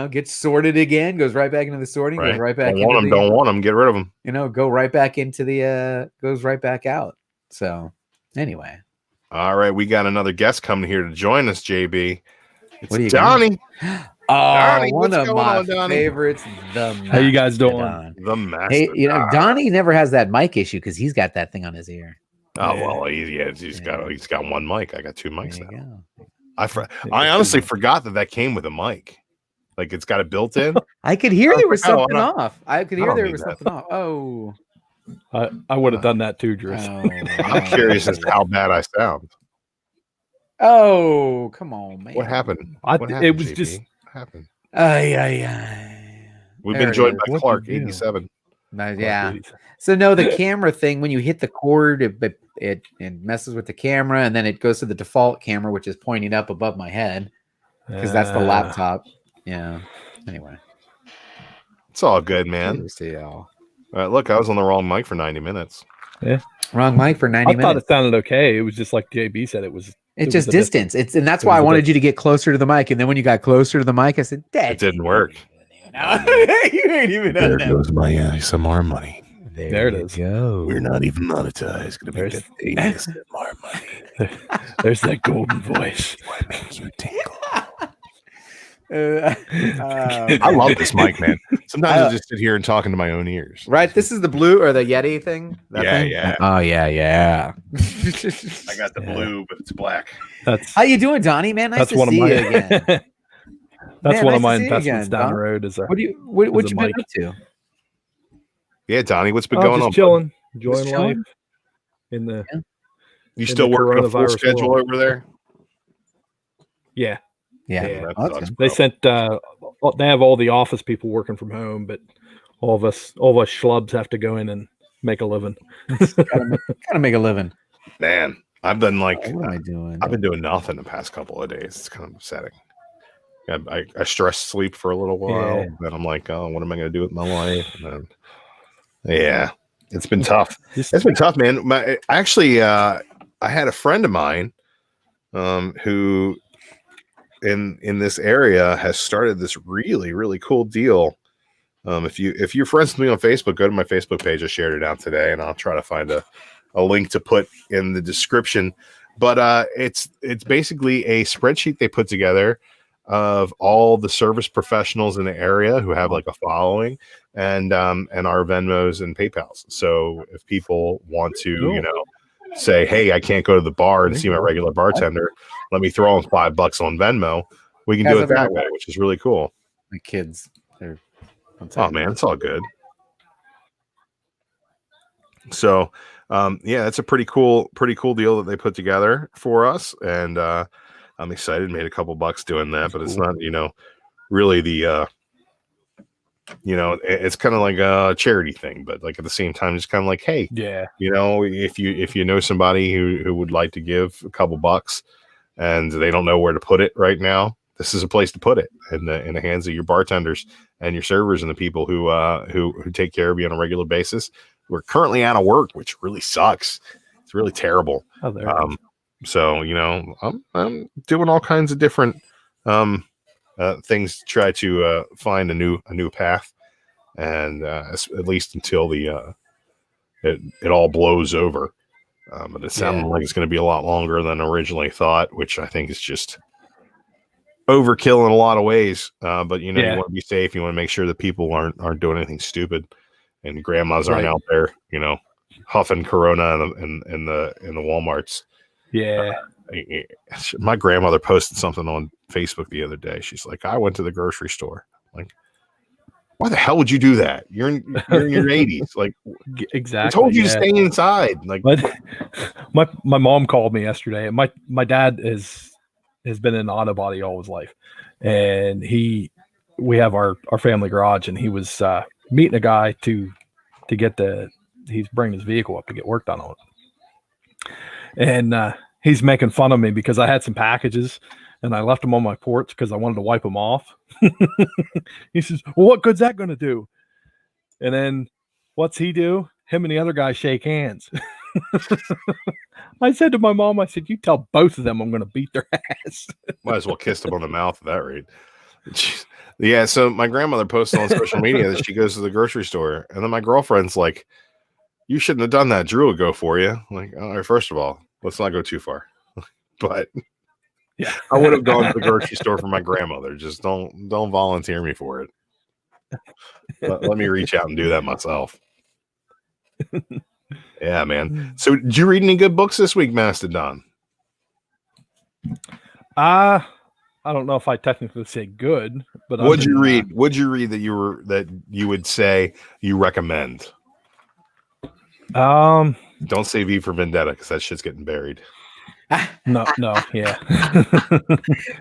gets sorted again, goes right back into the sorting, goes right back. Don't want them, get rid of them. Go right back into the goes right back out. So anyway. All right, we got another guest coming here to join us, JB. It's What do you Donnie. Donnie, One what's of going my on, Donnie? favorites. How you guys doing? The master. Hey, Donnie never has that mic issue because he's got that thing on his ear. Oh well, he's got one mic. I got 2 mics There you now. go. I honestly forgot that came with a mic. Like it's got it built in. I could hear there was Oh, something off. I could hear don't there need was that. something off. Oh, I would have done that too, Drew. I'm curious as to how bad I sound. Oh, come on, man. What happened? It was JP? just happened? We've There been it joined is. by What'd Clark, you do? 87. Yeah. So no, the camera thing, when you hit the cord, it messes with the camera, and then it goes to the default camera, which is pointing up above my head because that's the laptop. Yeah. Anyway, It's all good, man. cheers to y'all. Look, I was on the wrong mic for 90 minutes. Wrong mic for 90 I thought minutes. it sounded okay. It was just like JB said. It was Just a distance. And that's it why was I a wanted you to get closer to the mic. And then when you got closer to the mic, I said, "Dad, It didn't work. you ain't even done There that. goes my ASMR money. There it you is. Go. We're not even monetized. Gonna make that ASMR money. There's that golden voice. What makes you tingle? I I love this mic, man. Sometimes I just sit here and talking to my own ears. Right, this is the blue or the Yeti thing. That Yeah, thing? yeah. Oh yeah. I got the blue, but it's black. That's How you doing, Donnie? Man, nice that's to one of see my you again. that's Man, one nice of my to see you investments again, down Don. the road. Is What a you been mic. up to? Yeah, Donnie, what's been Oh, going just on? chilling, Just enjoying life chilling? in the You in still the working a full coronavirus schedule world. over there? yeah. Yeah, Yeah, that well, that's sucks, good. They bro. sent they have all the office people working from home, but all of us schlubs have to go in and make a living. Gotta make a living. Man, I've been like, What am I doing? I've been doing nothing the past couple of days. It's kind of upsetting. I stress sleep for a little while, Yeah. then I'm like, oh, what am I going to do with my life? And then, yeah, it's been tough. Just It's been tough, man. I had a friend of mine, who in this area has started this really, really cool deal. If you're friends with me on Facebook, go to my Facebook page. I shared it out today, and I'll try to find a link to put in the description. But it's basically a spreadsheet they put together of all the service professionals in the area who have like a following, and our Venmos and PayPals. So if people want to, say, hey, I can't go to the bar and see my regular bartender, let me throw them $5 on Venmo. We can do it that way, which is really cool. My kids. They're Oh man, it's all good. So yeah, that's a pretty cool deal that they put together for us, and I'm excited. Made a couple bucks doing that, but it's not, really the it's kind of like a charity thing, but like at the same time, just kind of like, hey, yeah. if you know somebody who would like to give a couple bucks and they don't know where to put it right now, this is a place to put it in the hands of your bartenders and your servers and the people who take care of you on a regular basis. We're currently out of work, which really sucks. It's really terrible. Oh, there. So I'm doing all kinds of different things to try to find a new path, and at least until the it all blows over. But it sounds like it's going to be a lot longer than originally thought, which I think is just overkill in a lot of ways. But you want to be safe. You want to make sure that people aren't doing anything stupid, and grandmas aren't out there, huffing Corona in the Walmarts. Yeah. My grandmother posted something on Facebook the other day. She's like, I went to the grocery store. Like, why the hell would you do that? You're in your 80s. Like, exactly. I told you to stay inside. Like, but my mom called me yesterday, and my dad has been in auto body all his life, and we have our family garage, and he was meeting a guy to get he's bringing his vehicle up to get work done on it. And he's making fun of me because I had some packages and I left them on my porch because I wanted to wipe them off. He says, well, what good's that going to do? And then what's he do? Him and the other guy shake hands. I said to my mom, I said, you tell both of them I'm going to beat their ass. might as well kiss them on the mouth at that rate. Yeah, so my grandmother posted on social media that she goes to the grocery store, and then my girlfriend's like, you shouldn't have done that. Drew will go for you. I'm like, all right, first of all, let's not go too far. But yeah, I would have gone to the grocery store for my grandmother. Just don't volunteer me for it. Let me reach out and do that myself. Yeah, man. So did you read any good books this week, Mastodon? I don't know if I technically say good, but What'd you read that you would say you recommend? Don't Don't say V for Vendetta because that shit's getting buried. No, yeah.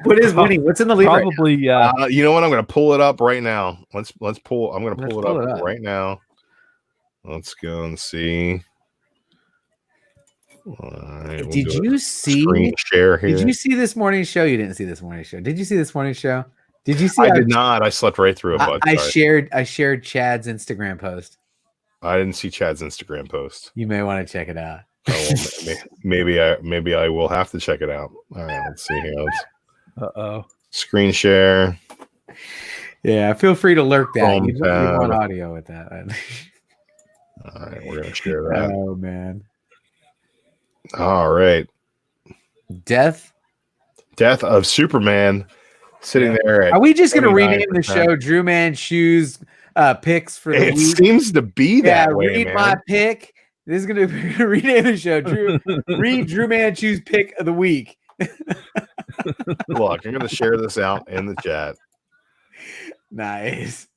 What is winning? What's in the lead? Right now? Probably, You know what? I'm going to pull it up right now. Let's pull. I'm going to pull it up right now. Let's go and see. All right, Did you see? Screen share here. Did you see this morning's show? You didn't see this morning's show. Did you see this morning's show? Did you see? I did not. I slept right through it. I shared Chad's Instagram post. I didn't see Chad's Instagram post. You may want to check it out. Oh, well, maybe I will have to check it out. All right, let's see here. Screen share. Yeah, feel free to lurk that. Home You tab. want audio with that. All right, we're gonna share that. Oh man. All right. Death of Superman sitting there at Are we just gonna rename the 29%. show Drew Man Shoes picks for the It week? seems to be that way, read man. my pick. This is gonna be rename the show. Read Drew Man Shoes pick of the week. Look, I'm gonna share this out in the chat. Nice.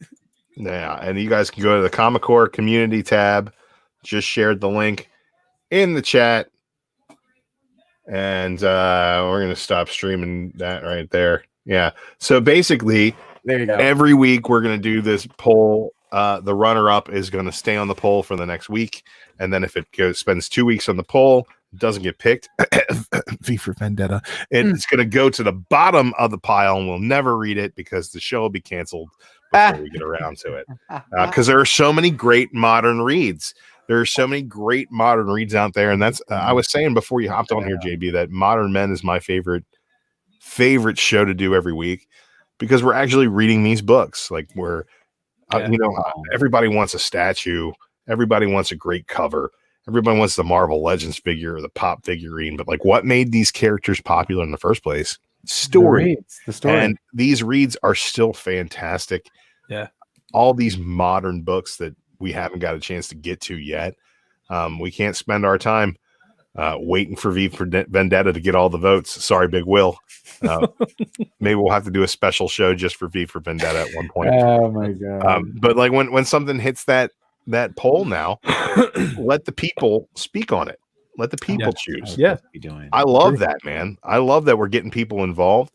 Yeah, and you guys can go to the Comic Core community tab. Just shared the link in the chat. And we're gonna stop streaming that right there. Yeah. So basically, There you go. every week we're gonna do this poll. The runner-up is gonna stay on the poll for the next week, and then if it spends 2 weeks on the poll, doesn't get picked. V for Vendetta. It's gonna go to the bottom of the pile, and we'll never read it because the show will be canceled before we get around to it. Because there are so many great modern reads. There are so many great modern reads out there, and that's I was saying before you hopped on here, JB, that Modern Men is my favorite show to do every week because we're actually reading these books. Like we're, everybody wants a statue, everybody wants a great cover, everybody wants the Marvel Legends figure or the pop figurine, but like, what made these characters popular in the first place? Story. The story. And these reads are still fantastic. Yeah. All these modern books that we haven't got a chance to get to yet. We can't spend our time waiting for V for Vendetta to get all the votes. Sorry, Big Will. Maybe we'll have to do a special show just for V for Vendetta at one point. Oh my god. But like when something hits that poll now, let the people speak on it. Let the people choose. Yeah. I love that, man. I love that we're getting people involved.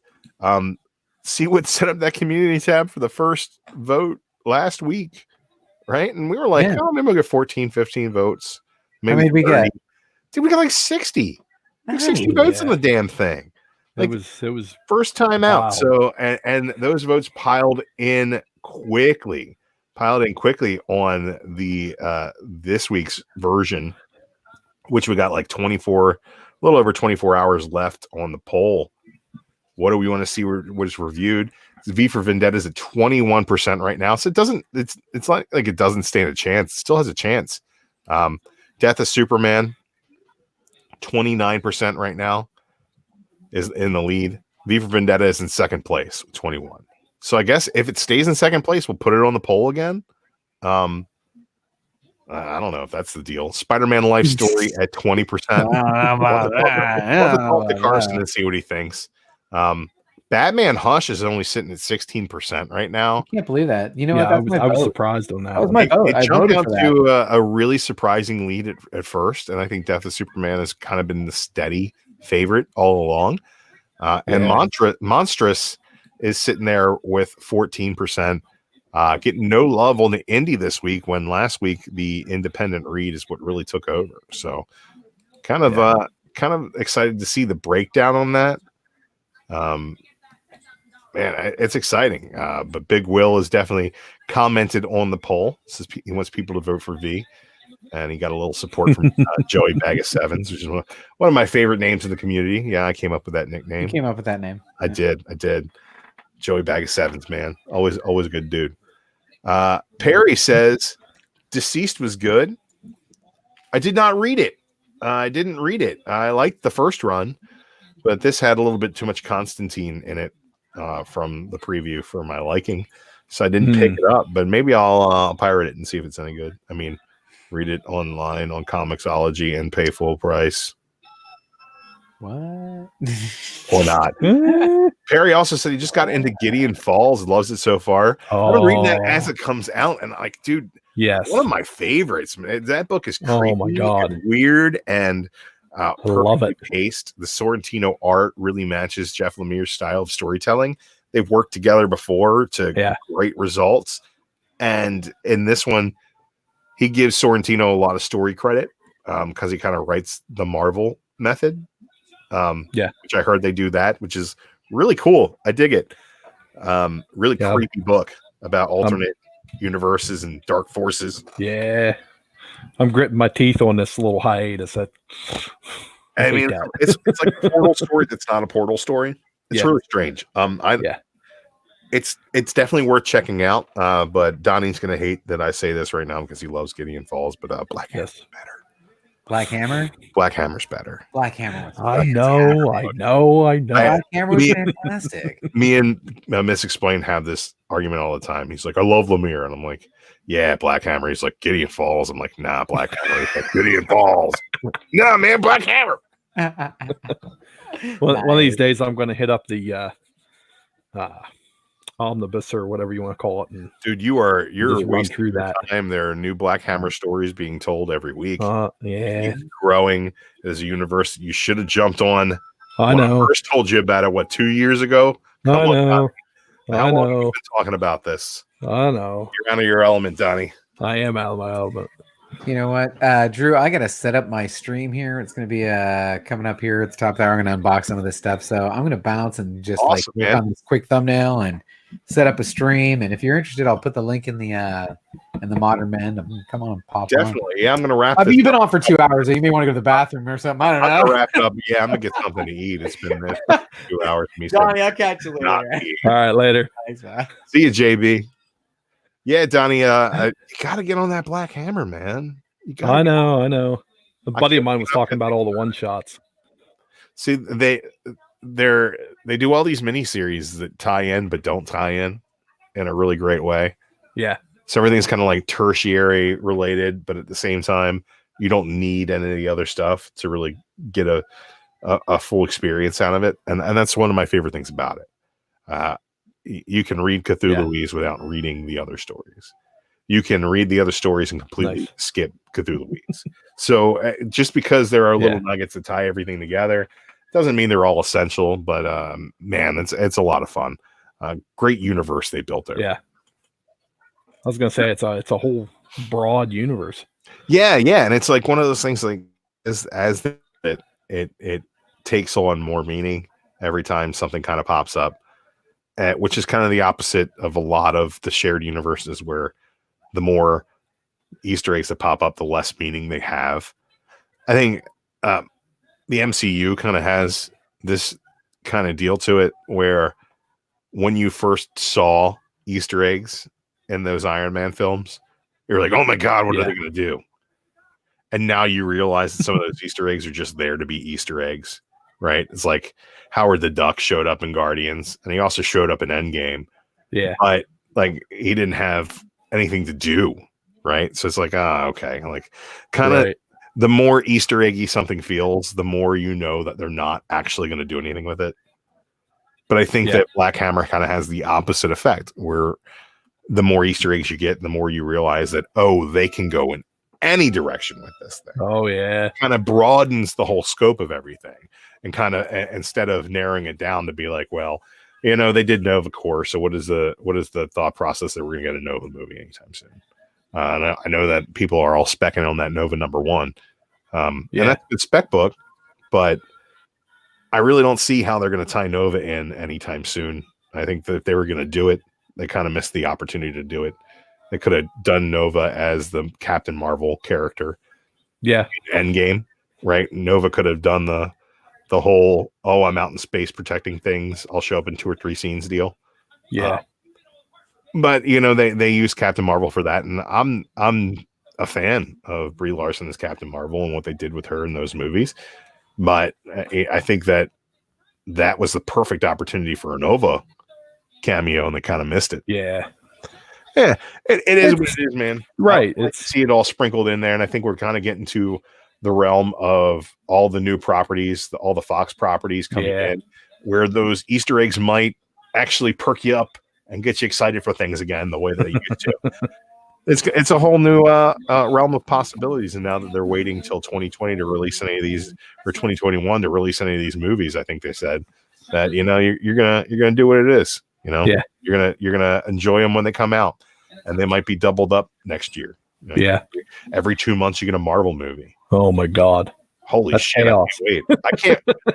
See what set up that community tab for the first vote last week, right? And we were like, oh, maybe we'll get 14, 15 votes. Maybe How many we 30. get? Dude, we got like 60. Like 60 votes on the damn thing. Like, it was first time wow. out. So and those votes piled in quickly on the this week's version, which we got like a little over 24 hours left on the poll. What do we want to see what is reviewed? V for Vendetta is at 21% right now. So it's like it doesn't stand a chance. It still has a chance. Death of Superman, 29% right now is in the lead. V for Vendetta is in second place with 21. So I guess if it stays in second place, we'll put it on the poll again. I don't know if that's the deal. Spider-Man Life Story at 20%. Talk to Carson and see what he thinks. Batman Hush is only sitting at 16% right now. I can't believe that. You know what? I was surprised on that. That was my vote. It I jumped voted out for that. to a really surprising lead at first, and I think Death of Superman has kind of been the steady favorite all along. And Monstrous is sitting there with 14%. Getting no love on the indie this week, when last week the independent read is what really took over. So kind of excited to see the breakdown on that. Man, it's exciting. But Big Will has definitely commented on the poll. Says he wants people to vote for V, and he got a little support from Joey Bag of Sevens, which is one of my favorite names in the community. Yeah, I came up with that nickname. You came up with that name. I did. Joey Bag of Sevens, man. Always a good dude. Perry says Deceased was good. I did not read it. I didn't read it. I liked the first run, but this had a little bit too much Constantine in it from the preview for my liking, so I didn't pick it up. But maybe I'll pirate it and see if it's any good. I mean, read it online on Comixology and pay full price. What? Or not. Perry also said he just got into Gideon Falls, loves it so far. I've been reading that as it comes out, and like, dude, yes, one of my favorites. Man. That book is creepy, oh my god, and weird, and Love perfectly it. paced. The Sorrentino art really matches Jeff Lemire's style of storytelling. They've worked together before to great results. And in this one, he gives Sorrentino a lot of story credit because he kind of writes the Marvel method. Which I heard they do that, which is really cool. I dig it. Really creepy book about alternate universes and dark forces. Yeah. I'm gritting my teeth on this little hiatus. I mean, it's like a portal story that's not a portal story. It's really strange. It's definitely worth checking out. But Donnie's gonna hate that I say this right now because he loves Gideon Falls, but Black Hammer's better. Black Hammer? Black Hammer's better. Black Hammer. I know. Black Hammer was fantastic. Me and Misexplained have this argument all the time. He's like, I love Lemire. And I'm like, yeah, Black Hammer. He's like, Gideon Falls. I'm like, nah, Black Hammer. He's like, Gideon Falls. Nah, man, Black Hammer. One of these days, I'm going to hit up the omnibus or whatever you want to call it. And dude, you're run through that. Time. There are new Black Hammer stories being told every week. Yeah, it's growing as a universe. You should have jumped on. I know. I first told you about it. What, 2 years ago? I know. How long have you been talking about this? I know. You're out of your element, Donnie. I am out of my element. You know what, Drew? I gotta set up my stream here. It's gonna be coming up here at the top of the hour. I'm gonna unbox some of this stuff, so I'm gonna bounce and just click on this quick thumbnail and set up a stream. And if you're interested, I'll put the link in the Modern Men. Come on, pop. Definitely, yeah. I'm gonna wrap. You've been on for 2 hours, so you may want to go to the bathroom or something. I don't know. I'm gonna wrap it up. Yeah, I'm gonna get something to eat. It's been 2 hours for me. Donnie, I'll catch you later. All right, later. Thanks, man. See you, JB. Yeah, Donnie, you got to get on that Black Hammer, man. I know. A buddy of mine was talking about all the one shots. See, they do all these miniseries that tie in but don't tie in a really great way. Yeah. So everything's kind of like tertiary related, but at the same time, you don't need any of the other stuff to really get a full experience out of it. And that's one of my favorite things about it. You can read Cthulhuese without reading the other stories. You can read the other stories and completely skip Cthulhuese. So just because there are little nuggets that tie everything together doesn't mean they're all essential, but man, it's a lot of fun. Great universe they built there. Yeah. I was gonna say it's a whole broad universe. Yeah, and it's like one of those things like as it takes on more meaning every time something kind of pops up. Which is kind of the opposite of a lot of the shared universes where the more Easter eggs that pop up, the less meaning they have. I think the MCU kind of has this kind of deal to it where when you first saw Easter eggs in those Iron Man films, you're like, oh my God, what are they going to do? And now you realize that some of those Easter eggs are just there to be Easter eggs. Right. It's like Howard the Duck showed up in Guardians and he also showed up in Endgame. Yeah. But like he didn't have anything to do. Right. So it's like, okay. Like kind of the more Easter eggy something feels, the more you know that they're not actually going to do anything with it. But I think that Black Hammer kind of has the opposite effect where the more Easter eggs you get, the more you realize that, they can go in any direction with this thing. Oh, yeah. Kind of broadens the whole scope of everything. And kind of instead of narrowing it down to be like, well, they did Nova Corps, so what is the thought process that we're gonna get a Nova movie anytime soon? And I know that people are all specking on that Nova #1. And that's a good spec book, but I really don't see how they're gonna tie Nova in anytime soon. I think that if they were gonna do it, they kind of missed the opportunity to do it. They could have done Nova as the Captain Marvel character. Yeah. Endgame, right? Nova could have done the whole, I'm out in space protecting things, I'll show up in 2 or 3 scenes deal. Yeah. But they use Captain Marvel for that, and I'm a fan of Brie Larson as Captain Marvel and what they did with her in those movies. But I think that was the perfect opportunity for a Nova cameo, and they kind of missed it. Yeah. Yeah, it is what it is, man. Right. I see it all sprinkled in there, and I think we're kind of getting to the realm of all the new properties, all the Fox properties coming in, where those Easter eggs might actually perk you up and get you excited for things again the way that they used to. It's a whole new realm of possibilities, and now that they're waiting till 2020 to release any of these, or 2021 to release any of these movies, I think they said that you're gonna do what it is. Yeah. You're gonna enjoy them when they come out, and they might be doubled up next year. Yeah. Every 2 months you get a Marvel movie. Oh my God. Holy That's shit! chaos.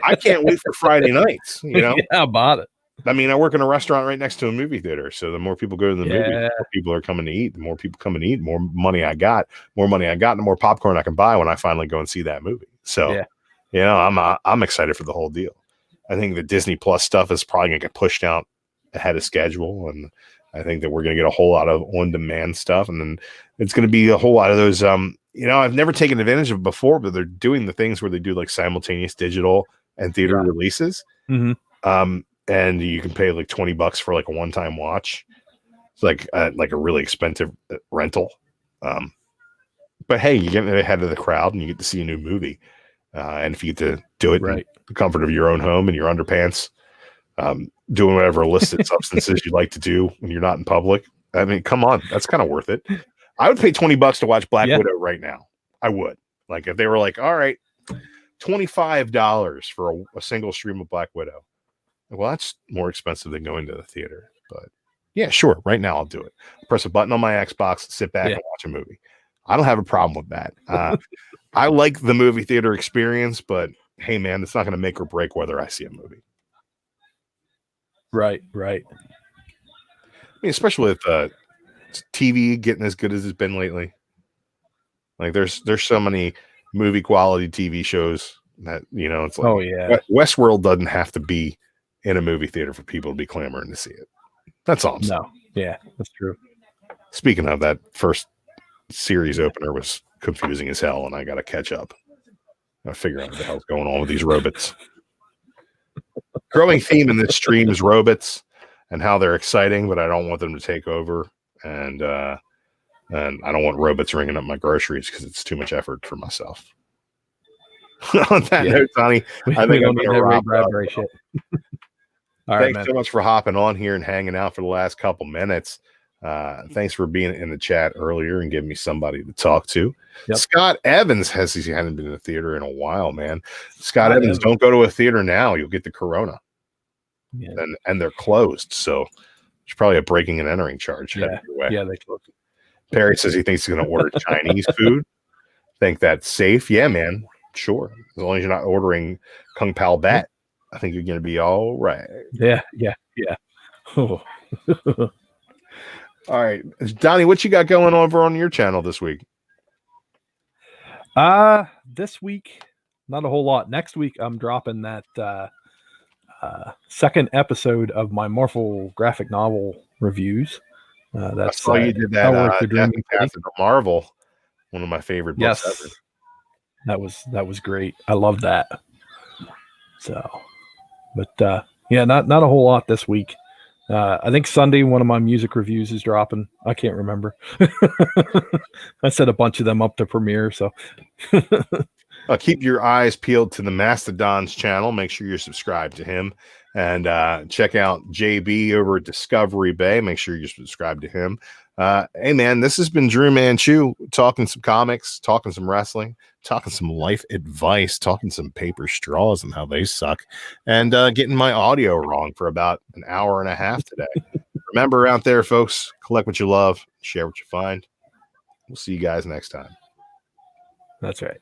I can't wait for Friday nights. Yeah, about it. I mean, I work in a restaurant right next to a movie theater, so the more people go to the movie, the Yeah. more people are coming to eat. The more people come and eat, the more money I got. The more popcorn I can buy when I finally go and see that movie. So, Yeah. I'm excited for the whole deal. I think the Disney Plus stuff is probably going to get pushed out ahead of schedule, and I think that we're going to get a whole lot of on-demand stuff, and then it's going to be a whole lot of those. I've never taken advantage of it before, but they're doing the things where they do like simultaneous digital and theater releases. Mm-hmm. And you can pay like $20 for like a one-time watch. It's like a really expensive rental. But hey, you get ahead of the crowd and you get to see a new movie. And if you get to do it in the comfort of your own home in your underpants, doing whatever illicit substances you like to do when you're not in public. I mean, come on, that's kind of worth it. I would pay $20 to watch Black Widow right now. I would. Like if they were like, all right, $25 for a single stream of Black Widow. Well, that's more expensive than going to the theater. But yeah, sure. Right now I'll do it. Press a button on my Xbox, sit back and watch a movie. I don't have a problem with that. I like the movie theater experience, but hey, man, it's not going to make or break whether I see a movie. Right. I mean, especially with TV getting as good as it's been lately. Like there's so many movie quality TV shows that it's like Westworld doesn't have to be in a movie theater for people to be clamoring to see it. That's all I'm saying. No, yeah, that's true. Speaking of, that first series opener was confusing as hell, and I got to catch up. I figure out what the hell's going on with these robots. Growing theme in this stream is robots and how they're exciting, but I don't want them to take over, and I don't want robots ringing up my groceries because it's too much effort for myself. On that note, Donnie, I think I'm going to wrap up. Shit. Thanks so much for hopping on here and hanging out for the last couple minutes. Thanks for being in the chat earlier and giving me somebody to talk to. Yep. Scott Evans he hadn't been in the theater in a while, man. Scott Evans, don't go to a theater now. You'll get the corona. Yeah. And they're closed. So it's probably a breaking and entering charge. Yeah, they closed. Perry says he thinks he's going to order Chinese food. Think that's safe. Yeah, man. Sure. As long as you're not ordering Kung Pao Bat, I think you're going to be all right. Yeah. Oh. All right, Donnie, what you got going over on your channel this week? This week, not a whole lot. Next week, I'm dropping that second episode of my Marvel graphic novel reviews. That's I saw you did that. Captain Marvel, one of my favorite books ever. That was great. I love that. So, but not a whole lot this week. I think Sunday one of my music reviews is dropping. I can't remember. I set a bunch of them up to premiere, so keep your eyes peeled to the Mastodon's channel. Make sure you're subscribed to him, and check out JB over at Discovery Bay. Make sure you're subscribed to him. Hey man, this has been Drew Manchu talking some comics, talking some wrestling, talking some life advice, talking some paper straws and how they suck, and getting my audio wrong for about an hour and a half today. Remember out there, folks, collect what you love, share what you find. We'll see you guys next time. That's right.